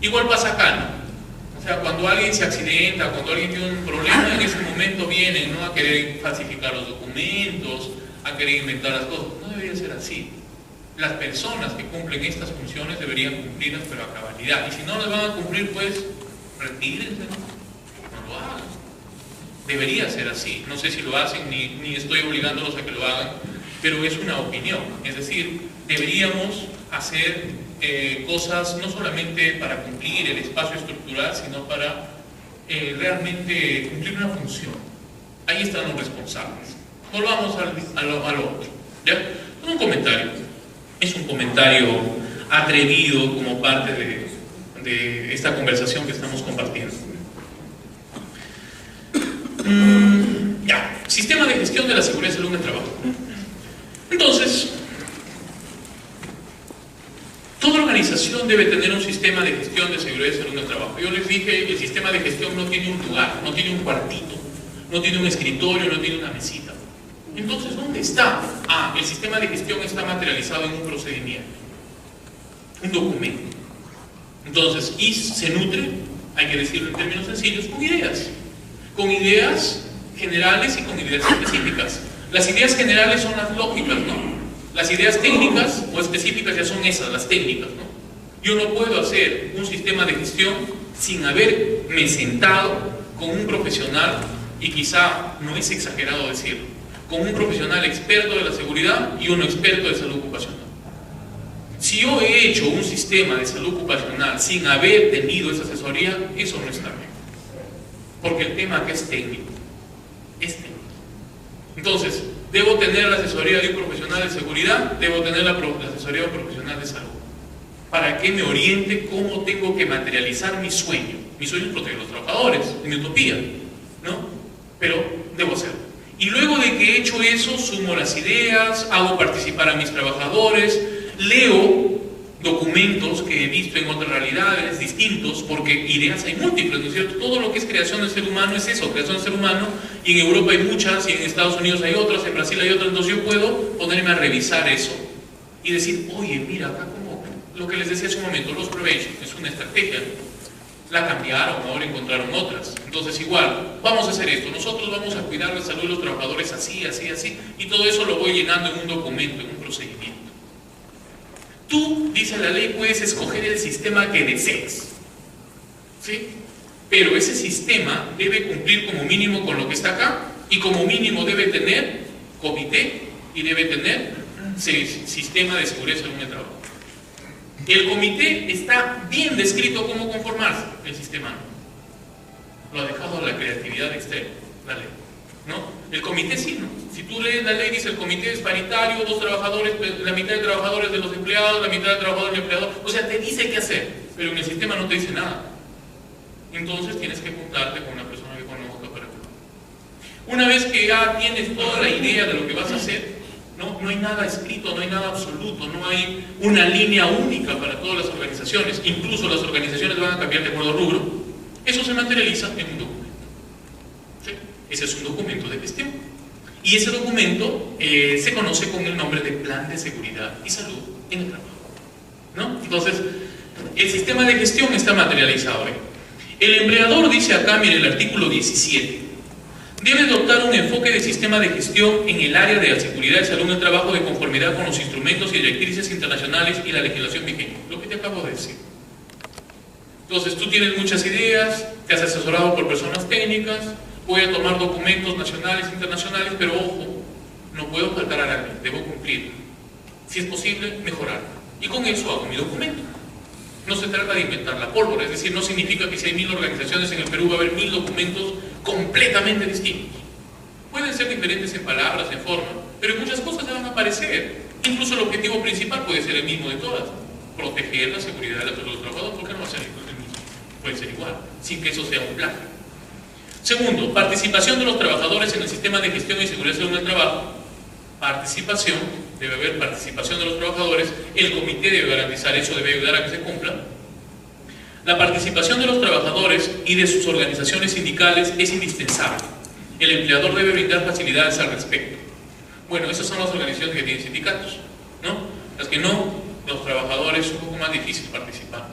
Igual pasa acá, ¿no? O sea, cuando alguien se accidenta, cuando alguien tiene un problema, en ese momento vienen, ¿no? A querer falsificar los documentos, a querer inventar las cosas. No debería ser así. Las personas que cumplen estas funciones deberían cumplirlas, pero a cabalidad. Y si no las van a cumplir, pues retírense, ¿no? No lo hagan. Debería ser así. No sé si lo hacen, ni estoy obligándolos a que lo hagan, pero es una opinión. Es decir, deberíamos hacer cosas no solamente para cumplir el espacio estructural, sino para realmente cumplir una función. Ahí están los responsables. Volvamos a lo otro, ¿ya? Un comentario. Es un comentario atrevido como parte de esta conversación que estamos compartiendo. Ya, sistema de gestión de la seguridad y salud en el trabajo. Entonces, toda organización debe tener un sistema de gestión de seguridad y salud en el trabajo. Yo les dije, el sistema de gestión no tiene un lugar, no tiene un cuartito, no tiene un escritorio, no tiene una mesita. Entonces, ¿dónde está? El sistema de gestión está materializado en un procedimiento, un documento. Entonces, y se nutre, hay que decirlo en términos sencillos, con ideas generales y con ideas específicas. Las ideas generales son las lógicas, ¿no? Las ideas técnicas o específicas ya son esas, las técnicas, ¿no? Yo no puedo hacer un sistema de gestión sin haberme sentado con un profesional, y quizá no es exagerado decirlo, con un profesional experto de la seguridad y uno experto de salud ocupacional. Si yo he hecho un sistema de salud ocupacional sin haber tenido esa asesoría, eso no está bien. Porque el tema que es técnico, es técnico. Entonces, debo tener la asesoría de un profesional de seguridad, debo tener la asesoría de un profesional de salud, para que me oriente cómo tengo que materializar mi sueño. Mi sueño es proteger a los trabajadores, es mi utopía, ¿no? Pero debo hacerlo. Y luego de que he hecho eso, sumo las ideas, hago participar a mis trabajadores, leo documentos que he visto en otras realidades distintos, porque ideas hay múltiples, ¿no es cierto? Todo lo que es creación del ser humano es eso, creación del ser humano, y en Europa hay muchas, y en Estados Unidos hay otras, en Brasil hay otras. Entonces yo puedo ponerme a revisar eso y decir, oye, mira, acá como lo que les decía hace un momento, loss prevention es una estrategia, la cambiaron, ahora encontraron otras. Entonces igual, vamos a hacer esto, nosotros vamos a cuidar la salud de los trabajadores así, así, así, y todo eso lo voy llenando en un documento, en un procedimiento. Tú, dice la ley, puedes escoger el sistema que desees, ¿sí? Pero ese sistema debe cumplir como mínimo con lo que está acá, y como mínimo debe tener comité y debe tener sistema de seguridad y salud en el trabajo. El comité está bien descrito cómo conformarse, el sistema no. Lo ha dejado a la creatividad externa, la ley, ¿no? El comité sí, ¿no? Si tú lees la ley, dice el comité es paritario, 2 trabajadores, la mitad de trabajadores de los empleados, la mitad de trabajadores del empleador, o sea, te dice qué hacer, pero en el sistema no te dice nada. Entonces tienes que juntarte con una persona que conozca para que... Una vez que ya tienes toda la idea de lo que vas a hacer, no hay nada escrito, no hay nada absoluto, no hay una línea única para todas las organizaciones, incluso las organizaciones van a cambiar de acuerdo al rubro. Eso se materializa en un documento, ¿sí? Ese es un documento de gestión, y ese documento se conoce con el nombre de Plan de Seguridad y Salud en el Trabajo, ¿no? Entonces, el sistema de gestión está materializado ahí. El empleador dice acá, mire, el artículo 17, debe adoptar un enfoque de sistema de gestión en el área de la seguridad y salud en el trabajo de conformidad con los instrumentos y directrices internacionales y la legislación vigente. Lo que te acabo de decir. Entonces, tú tienes muchas ideas, te has asesorado por personas técnicas, voy a tomar documentos nacionales e internacionales, pero ojo, no puedo faltar a la ley, debo cumplir. Si es posible, mejorar. Y con eso hago mi documento. No se trata de inventar la pólvora, es decir, no significa que si hay 1000 organizaciones en el Perú va a haber 1000 documentos completamente distintos. Pueden ser diferentes en palabras, en forma, pero muchas cosas se van a aparecer. Incluso el objetivo principal puede ser el mismo de todas: proteger la seguridad de los trabajadores. ¿Por qué no va a ser el mismo? Puede ser igual, sin que eso sea un plagio. Segundo, participación de los trabajadores en el sistema de gestión y seguridad en el trabajo. Participación, debe haber participación de los trabajadores, el comité debe garantizar eso, debe ayudar a que se cumpla. La participación de los trabajadores y de sus organizaciones sindicales es indispensable. El empleador debe brindar facilidades al respecto. Bueno, esas son las organizaciones que tienen sindicatos, ¿no? Las que no, los trabajadores es un poco más difícil participar.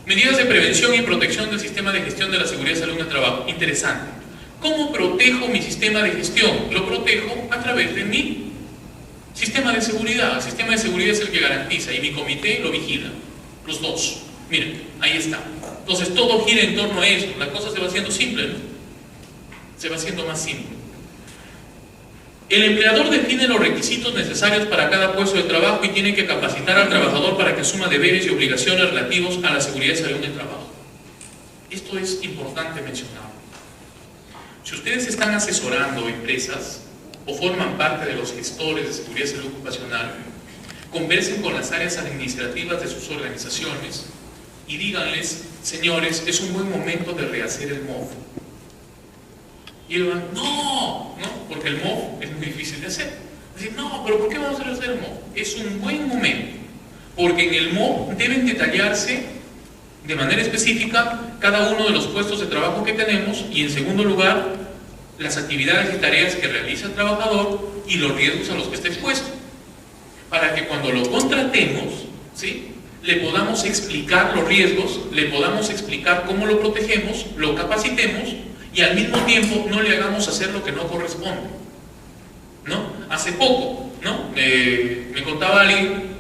Medidas de prevención y protección del sistema de gestión de la seguridad y salud en el trabajo. Interesante. ¿Cómo protejo mi sistema de gestión? Lo protejo a través de mi sistema de seguridad. El sistema de seguridad es el que garantiza y mi comité lo vigila. Los dos. Miren, ahí está. Entonces todo gira en torno a eso. La cosa se va haciendo simple, ¿no? Se va haciendo más simple. El empleador define los requisitos necesarios para cada puesto de trabajo y tiene que capacitar al trabajador para que asuma deberes y obligaciones relativos a la seguridad y salud en el trabajo. Esto es importante mencionar. Si ustedes están asesorando empresas o forman parte de los gestores de seguridad y salud ocupacional, conversen con las áreas administrativas de sus organizaciones y díganles: señores, es un buen momento de rehacer el MOF. Y ellos van: no, porque el MOF es muy difícil de hacer. Dicen: no, pero ¿por qué vamos a rehacer el MOF? Es un buen momento, porque en el MOF deben detallarse de manera específica cada uno de los puestos de trabajo que tenemos, y en segundo lugar, las actividades y tareas que realiza el trabajador y los riesgos a los que está expuesto, para que cuando lo contratemos, ¿sí?, le podamos explicar los riesgos, le podamos explicar cómo lo protegemos, lo capacitemos y al mismo tiempo no le hagamos hacer lo que no corresponde, ¿no? Hace poco ¿no? Me contaba alguien,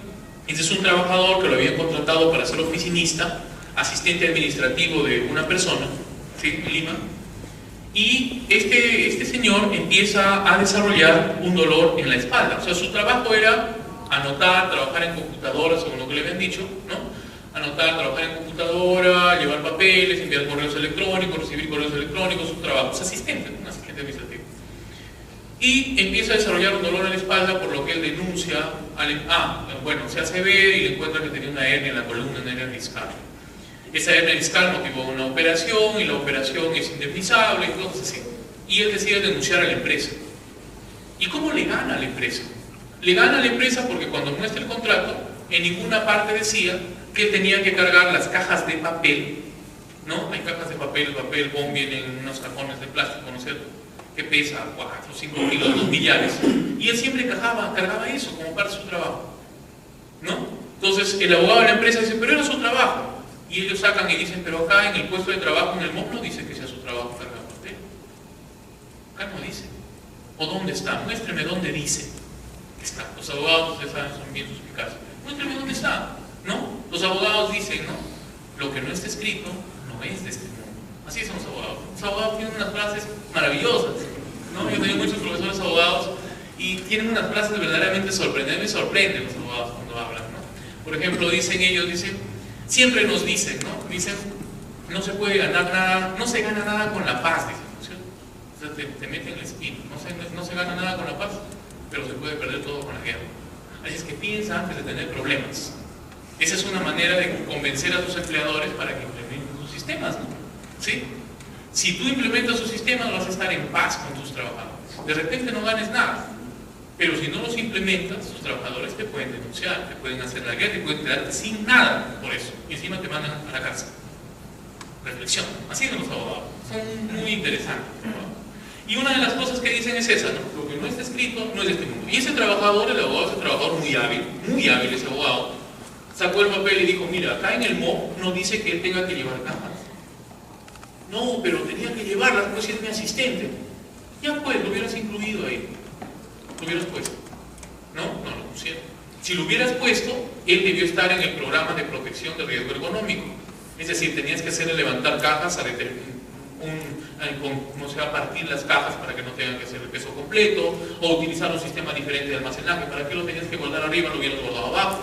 este es un trabajador que lo habían contratado para ser oficinista, asistente administrativo de una persona, ¿sí? En Lima, y este señor empieza a desarrollar un dolor en la espalda. O sea, su trabajo era anotar, trabajar en computadora, según lo que le habían dicho, ¿no? Anotar, trabajar en computadora, llevar papeles, enviar correos electrónicos, recibir correos electrónicos, su trabajo, es asistente, un asistente administrativo. Y empieza a desarrollar un dolor en la espalda, por lo que él denuncia, se hace ver y le encuentra que tenía una hernia en la columna, una hernia discal. Esa hernia discal motivó una operación y la operación es indemnizable, entonces así. Y él decide denunciar a la empresa. ¿Y cómo le gana a la empresa? Le gana a la empresa porque cuando muestra el contrato, en ninguna parte decía que tenía que cargar las cajas de papel, ¿no? Hay cajas de papel, el papel BOM viene en unos cajones de plástico, ¿no es cierto?, que pesa 4 o 5 kilos, 2 millares, y él siempre cargaba eso como parte de su trabajo, ¿no? Entonces el abogado de la empresa dice, pero era su trabajo, y ellos sacan y dicen, pero acá en el puesto de trabajo, en el MOP, no dice que sea su trabajo cargar papel, acá no dice. ¿O dónde está? Muéstreme dónde dice que está. Los abogados, ustedes saben, son bien suspicaces. Muéstreme dónde está, ¿no? Los abogados dicen, ¿no? Lo que no está escrito no es de este mundo. Así son los abogados. Los abogados tienen unas frases maravillosas, ¿no? Yo tengo muchos profesores abogados y tienen unas frases verdaderamente sorprendentes. Me sorprenden los abogados cuando hablan, ¿no? Por ejemplo, dicen, siempre nos dicen, ¿no? Dicen, no se puede ganar nada, no se gana nada con la paz, dicen, ¿no es cierto? O sea, te meten el espíritu, no se gana nada con la paz, pero se puede perder todo con la guerra. Así es que piensa antes de tener problemas. Esa es una manera de convencer a tus empleadores para que implementen sus sistemas, ¿no? ¿Sí? Si tú implementas sus sistemas, vas a estar en paz con tus trabajadores. De repente no ganes nada, pero si no los implementas, tus trabajadores te pueden denunciar, te pueden hacer la guerra y pueden quedarte sin nada por eso. Y encima te mandan a la cárcel. Reflexión. Así son los abogados. Son muy interesantes, ¿no? Y una de las cosas que dicen es esa, ¿no? Lo que no está escrito no es de este mundo. Y ese trabajador, el abogado, ese trabajador muy hábil ese abogado, sacó el papel y dijo, mira, acá en el MOP no dice que él tenga que llevar cajas. No, pero tenía que llevarlas, pues si es mi asistente. Ya pues, lo hubieras incluido ahí. Lo hubieras puesto. No lo pusieron. Si lo hubieras puesto, él debió estar en el programa de protección de riesgo ergonómico. Es decir, tenías que hacerle levantar cajas a partir las cajas para que no tengan que hacer el peso completo, o utilizar un sistema diferente de almacenaje. ¿Para qué lo tenías que guardar arriba? Lo hubieras guardado abajo.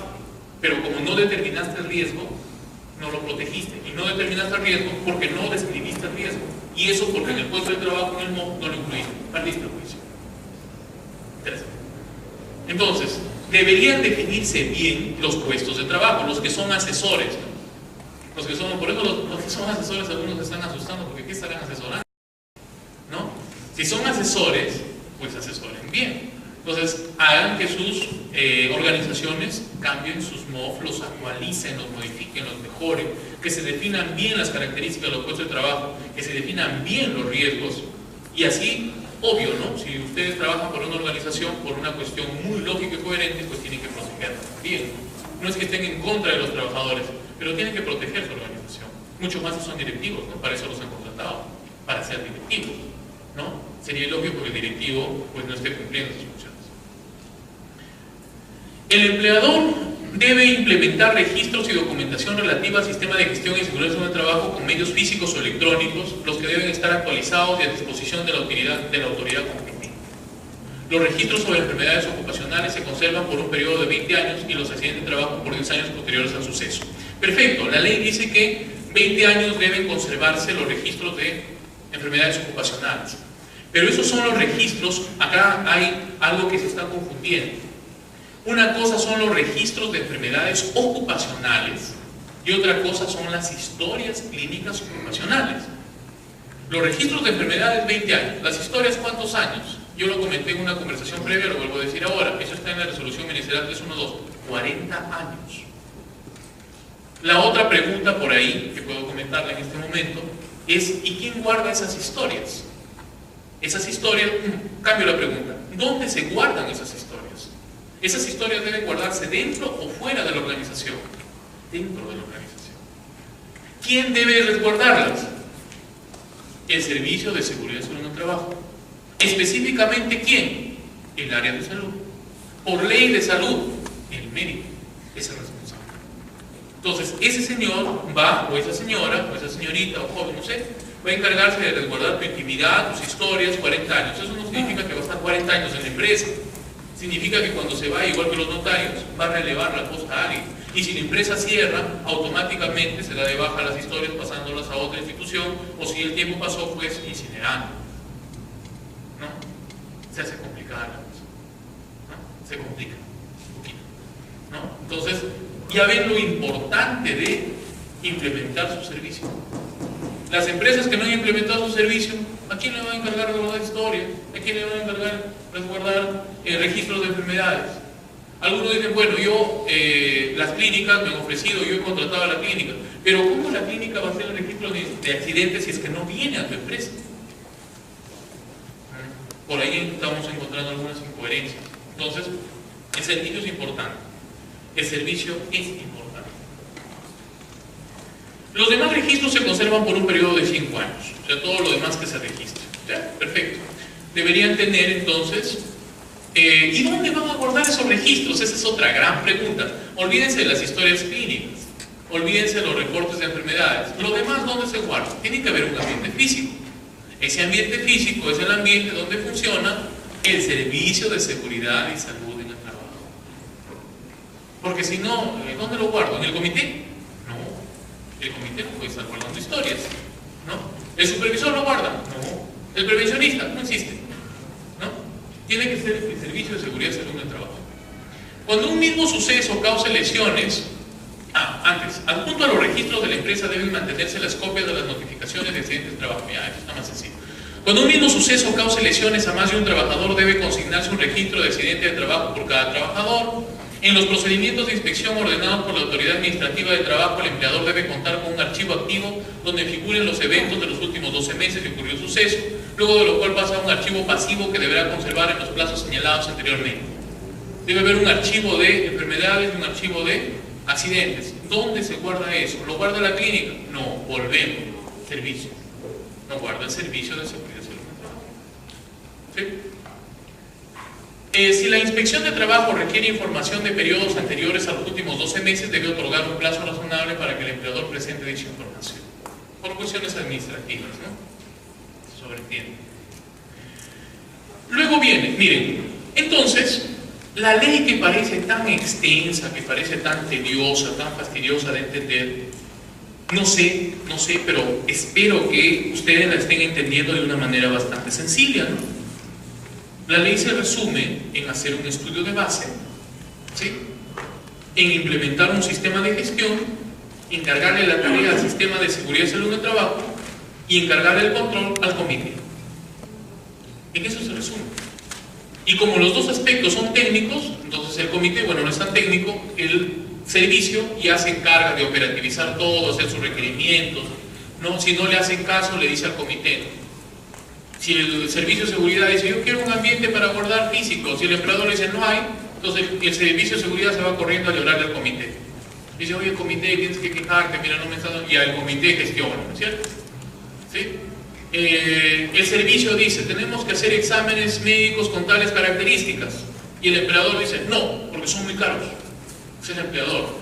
Pero como no determinaste el riesgo, no lo protegiste. Y no determinaste el riesgo porque no describiste el riesgo. Y eso porque en el puesto de trabajo en el MOP no lo incluiste. Perdiste el juicio. Interesante. Entonces, deberían definirse bien los puestos de trabajo, los que son asesores, ¿no? Por eso los que son asesores, algunos se están asustando porque ¿qué estarán asesorando? ¿No? Si son asesores, pues asesoren bien. Entonces, hagan que sus organizaciones cambien sus MOF, los actualicen, los modifiquen, los mejoren, que se definan bien las características de los puestos de trabajo, que se definan bien los riesgos, y así, obvio, ¿no? Si ustedes trabajan por una organización, por una cuestión muy lógica y coherente, pues tienen que protegerla bien. No es que estén en contra de los trabajadores, pero tienen que proteger su organización. Mucho más si son directivos, ¿no? Para eso los han contratado, para ser directivos, ¿no? Sería ilógico que el directivo pues no esté cumpliendo sus funciones. El empleador debe implementar registros y documentación relativa al sistema de gestión y seguridad del trabajo con medios físicos o electrónicos, los que deben estar actualizados y a disposición de la autoridad competente. Los registros sobre enfermedades ocupacionales se conservan por un periodo de 20 años y los accidentes de trabajo por 10 años posteriores al suceso. Perfecto, la ley dice que 20 años deben conservarse los registros de enfermedades ocupacionales. Pero esos son los registros, acá hay algo que se está confundiendo. Una cosa son los registros de enfermedades ocupacionales y otra cosa son las historias clínicas ocupacionales. Los registros de enfermedades, 20 años. Las historias, ¿cuántos años? Yo lo comenté en una conversación previa, lo vuelvo a decir ahora. Eso está en la resolución ministerial 312. 40 años. La otra pregunta por ahí, que puedo comentarla en este momento, es ¿y quién guarda esas historias? Esas historias, cambio la pregunta, ¿dónde se guardan esas historias? Esas historias deben guardarse dentro o fuera de la organización. Dentro de la organización. ¿Quién debe resguardarlas? El Servicio de Seguridad y Salud en el Trabajo. Específicamente, ¿quién? El área de salud. por ley de salud, el médico es el responsable. Entonces, ese señor va, o esa señora, o esa señorita, o joven, no sé, va a encargarse de resguardar tu intimidad, tus historias, 40 años. Eso no significa que va a estar 40 años en la empresa. Significa que cuando se va, igual que los notarios, va a relevar la cosa a alguien. Y si la empresa cierra, automáticamente se da de baja las historias pasándolas a otra institución, o si el tiempo pasó, pues incinerando. ¿No? Se hace complicada la cosa. ¿No? Se complica un poquito. ¿No? Entonces, ya ven lo importante de implementar su servicio. Las empresas que no han implementado su servicio, ¿a quién le van a encargar de guardar historias? ¿A quién le van a encargar de resguardar registros de enfermedades? Algunos dicen, bueno, yo, las clínicas me han ofrecido, yo he contratado a la clínica, pero ¿cómo la clínica va a hacer el registro de accidentes si es que no viene a tu empresa? Por ahí estamos encontrando algunas incoherencias. Entonces, el servicio es importante. El servicio es importante. Los demás registros se conservan por un periodo de 5 años, o sea, todo lo demás que se registre. ¿Ya? Perfecto. Deberían tener entonces, ¿y dónde van a guardar esos registros? Esa es otra gran pregunta. Olvídense de las historias clínicas, olvídense de los reportes de enfermedades. Lo demás, ¿dónde se guarda? Tiene que haber un ambiente físico. Ese ambiente físico es el ambiente donde funciona el servicio de seguridad y salud en el trabajo. Porque si no, ¿dónde lo guardo? ¿En el comité? El comité no puede estar guardando historias, ¿no? ¿El supervisor lo guarda? No. ¿El prevencionista? No existe, ¿no? Tiene que ser el servicio de seguridad y salud en el trabajo. Cuando un mismo suceso cause lesiones, antes, adjunto a los registros de la empresa deben mantenerse las copias de las notificaciones de accidentes de trabajo. Ya, eso está más sencillo. Cuando un mismo suceso cause lesiones a más de un trabajador, debe consignarse un registro de accidente de trabajo por cada trabajador. En los procedimientos de inspección ordenados por la Autoridad Administrativa de Trabajo, el empleador debe contar con un archivo activo donde figuren los eventos de los últimos 12 meses que ocurrió el suceso, luego de lo cual pasa a un archivo pasivo que deberá conservar en los plazos señalados anteriormente. Debe haber un archivo de enfermedades y un archivo de accidentes. ¿Dónde se guarda eso? ¿Lo guarda la clínica? No, volvemos. Servicio. No guarda el servicio de seguridad y salud en el trabajo. ¿Sí? Si la inspección de trabajo requiere información de periodos anteriores a los últimos 12 meses, debe otorgar un plazo razonable para que el empleador presente dicha información. Por cuestiones administrativas, ¿no? Se sobreentiende. Luego viene, miren, entonces, la ley que parece tan extensa, que parece tan tediosa, tan fastidiosa de entender, no sé, pero espero que ustedes la estén entendiendo de una manera bastante sencilla, ¿no? La ley se resume en hacer un estudio de base, ¿sí? En implementar un sistema de gestión, encargarle la tarea al sistema de seguridad y salud en el trabajo y encargarle el control al comité. En eso se resume. Y como los dos aspectos son técnicos, entonces el comité, bueno, no es tan técnico, el servicio ya se encarga de operativizar todo, hacer sus requerimientos, ¿no? Si no le hacen caso, le dice al comité, ¿no? Si el servicio de seguridad dice, yo quiero un ambiente para guardar físico, si el empleador le dice, no hay, entonces el servicio de seguridad se va corriendo a llorarle al comité. Dice, oye, comité, tienes que quejarte, mira, no me está dando... Y al comité gestiona, ¿no es cierto? ¿Sí? El servicio dice, tenemos que hacer exámenes médicos con tales características. Y el empleador dice, no, porque son muy caros. Es el empleador.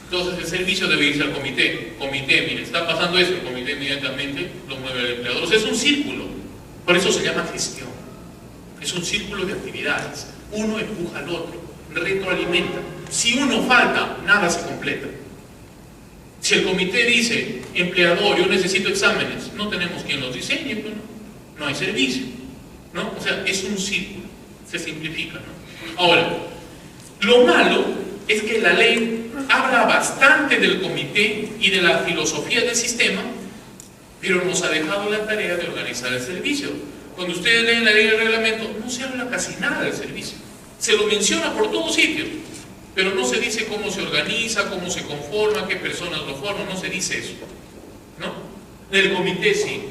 Entonces el servicio debe irse al comité. Comité, mire, está pasando eso, el comité inmediatamente lo mueve al empleador. O sea, es un círculo. Por eso se llama gestión. Es un círculo de actividades. Uno empuja al otro, retroalimenta. Si uno falta, nada se completa. Si el comité dice, empleador, yo necesito exámenes, no tenemos quien los diseñe, pues no hay servicio, ¿no? O sea, es un círculo, se simplifica, ¿no? Ahora, lo malo es que la ley habla bastante del comité y de la filosofía del sistema, pero nos ha dejado la tarea de organizar el servicio. Cuando ustedes leen la ley del reglamento, no se habla casi nada del servicio. Se lo menciona por todos sitios, pero no se dice cómo se organiza, cómo se conforma, qué personas lo forman, no se dice eso, ¿no? Del comité sí.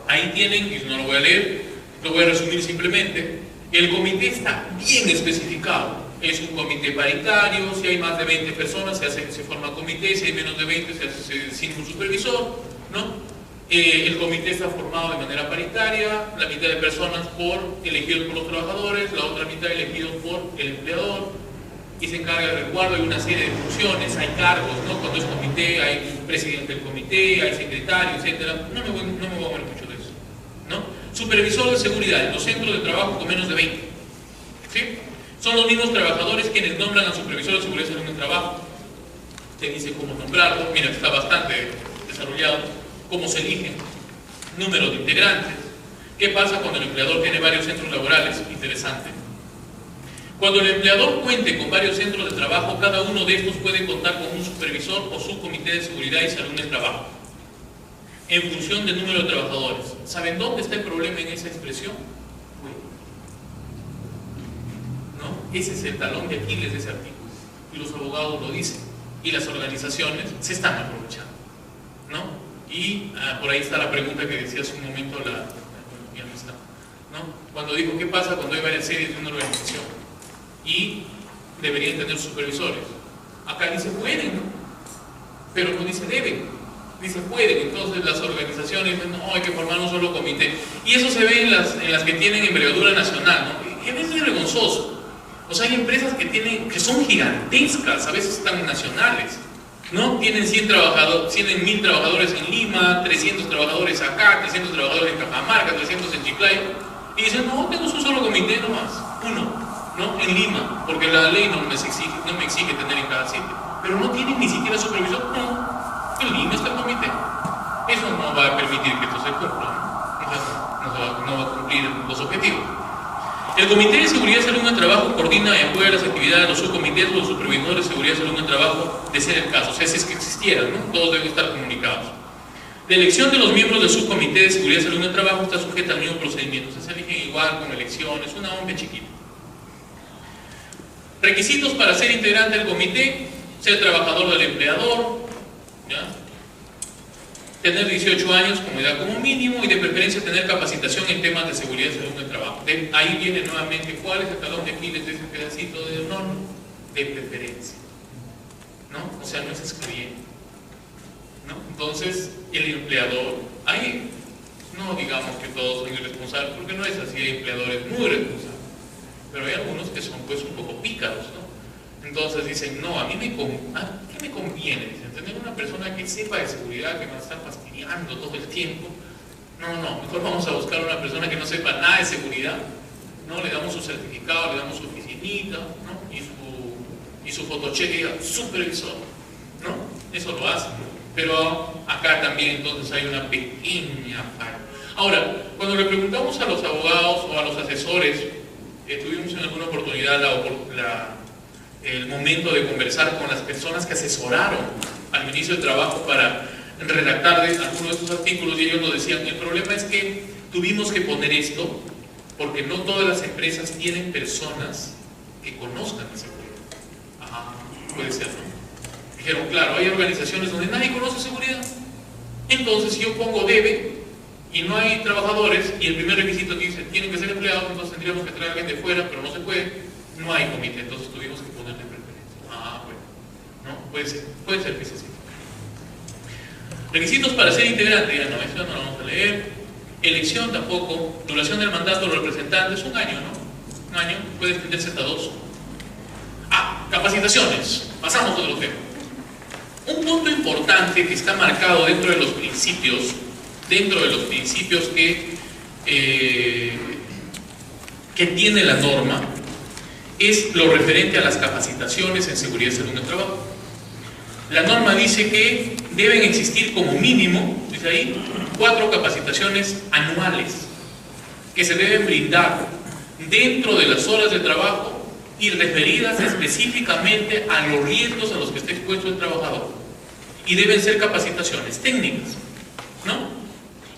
Ahí tienen, y no lo voy a leer, lo voy a resumir simplemente. El comité está bien especificado. Es un comité paritario, si hay más de 20 personas se forma comité, si hay menos de 20 se hace sin un supervisor, ¿no? El comité está formado de manera paritaria, la mitad de personas elegidos por los trabajadores, la otra mitad elegidos por el empleador, y se encarga del resguardo. Hay una serie de funciones, hay cargos, ¿no? Cuando es comité hay un presidente del comité, hay secretario, etc. No me voy a mover mucho de eso, ¿no? Supervisor de seguridad en los centros de trabajo con menos de 20, ¿sí? Son los mismos trabajadores quienes nombran al supervisor de seguridad en un trabajo. Te dice cómo nombrarlo, mira, está bastante desarrollado. Cómo se eligen, número de integrantes. ¿Qué pasa cuando el empleador tiene varios centros laborales? Interesante. Cuando el empleador cuente con varios centros de trabajo, cada uno de estos puede contar con un supervisor o subcomité de seguridad y salud del trabajo, en función del número de trabajadores. ¿Saben dónde está el problema en esa expresión? ¿No? Ese es el talón de Aquiles de ese artículo. Y los abogados lo dicen. Y las organizaciones se están aprovechando, ¿no? Y por ahí está la pregunta que decía hace un momento ya no está, ¿no? Cuando digo, ¿qué pasa cuando hay varias series de una organización? Y deberían tener supervisores. Acá dice pueden, ¿no? Pero no dice deben, dice pueden. Entonces las organizaciones dicen, no, hay que formar un solo comité. Y eso se ve en las que tienen envergadura nacional, ¿no? Que es muy vergonzoso. O sea, hay empresas que son gigantescas, a veces están nacionales, ¿no? Tienen 100 trabajadores, tienen 1000 trabajadores en Lima, 300 trabajadores acá, 300 trabajadores en Cajamarca, 300 en Chiclayo, y dicen, no, tengo un solo comité nomás, uno, ¿no? En Lima, porque la ley no me exige tener en cada sitio, pero no tienen ni siquiera supervisor. No, en Lima está el comité. Eso no va a permitir que esto se cumpla, ¿no? No va a cumplir los objetivos. El Comité de Seguridad y Salud en el Trabajo coordina y apoya las actividades de los subcomités o los supervisores de seguridad y salud en el trabajo, de ser el caso. O sea, si es que existieran, ¿no? Todos deben estar comunicados. La elección de los miembros del subcomité de seguridad y salud en el trabajo está sujeta al mismo procedimiento. O sea, se eligen igual con elecciones, una onda chiquita. Requisitos para ser integrante del comité: ser trabajador del empleador, ¿ya? Tener 18 años como edad como mínimo y de preferencia tener capacitación en temas de seguridad y salud en el trabajo. Ahí viene nuevamente cuál es el talón de Aquiles de ese pedacito de norma: de preferencia, ¿no? O sea, no es excluyente, ¿no? Entonces, el empleador, ahí no digamos que todos son irresponsables, porque no es así, hay empleadores muy responsables, pero hay algunos que son pues un poco pícaros, ¿no? Entonces dicen, no, ¿qué me conviene? Dicen, tener una persona que sepa de seguridad, que me está fastidiando todo el tiempo. No, mejor vamos a buscar una persona que no sepa nada de seguridad, ¿no? Le damos su certificado, le damos su oficinita, ¿no? Y su fotocheque, diga, supervisor, ¿no? Eso lo hacen, ¿no? Pero acá también entonces hay una pequeña falla. Ahora, cuando le preguntamos a los abogados o a los asesores, tuvimos en alguna oportunidad el momento de conversar con las personas que asesoraron al ministro de Trabajo para redactar algunos de estos artículos, y ellos nos decían, el problema es que tuvimos que poner esto porque no todas las empresas tienen personas que conozcan de seguridad. Puede ser, ¿no? Dijeron, claro, hay organizaciones donde nadie conoce seguridad, entonces si yo pongo debe y no hay trabajadores y el primer requisito que dice tienen que ser empleados, entonces tendríamos que traer a alguien de fuera, pero no se puede, no hay comité, entonces tuvimos que ponerle preferencia. Bueno, ¿no? Puede ser que sea así. Requisitos para ser integrante, ya no, eso no lo vamos a leer. Elección tampoco. Duración del mandato de los representantes, un año, ¿no? Un año, puede extenderse hasta 2. Capacitaciones. Pasamos a otro tema. Un punto importante que está marcado dentro de los principios que tiene la norma, es lo referente a las capacitaciones en seguridad y salud en el trabajo. La norma dice que deben existir como mínimo, dice ahí, 4 capacitaciones anuales que se deben brindar dentro de las horas de trabajo y referidas específicamente a los riesgos a los que está expuesto el trabajador. Y deben ser capacitaciones técnicas, ¿no?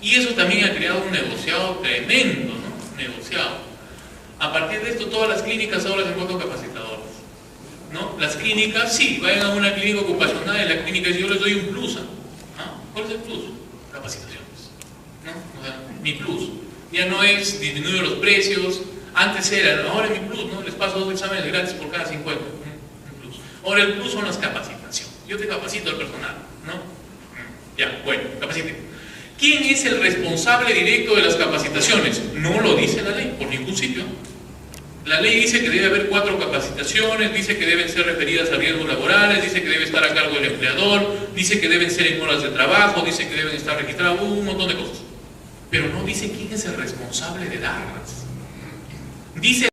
Y eso también ha creado un negociado tremendo, ¿no? Negociado. A partir de esto, todas las clínicas ahora se encuentran capacitadores, ¿no? Las clínicas, sí, vayan a una clínica ocupacional, en la clínica yo les doy un plus, ¿no? ¿Cuál es el plus? Capacitaciones, ¿no? O sea, mi plus. Ya no es disminuir los precios, antes era, ahora es mi plus, ¿no? Les paso 2 exámenes gratis por cada 50, un plus. Ahora el plus son las capacitaciones. Yo te capacito al personal, ¿no? Ya, bueno, capacite. ¿Quién es el responsable directo de las capacitaciones? No lo dice la ley por ningún sitio. La ley dice que debe haber 4 capacitaciones, dice que deben ser referidas a riesgos laborales, dice que debe estar a cargo del empleador, dice que deben ser en horas de trabajo, dice que deben estar registradas, un montón de cosas. Pero no dice quién es el responsable de darlas. Dice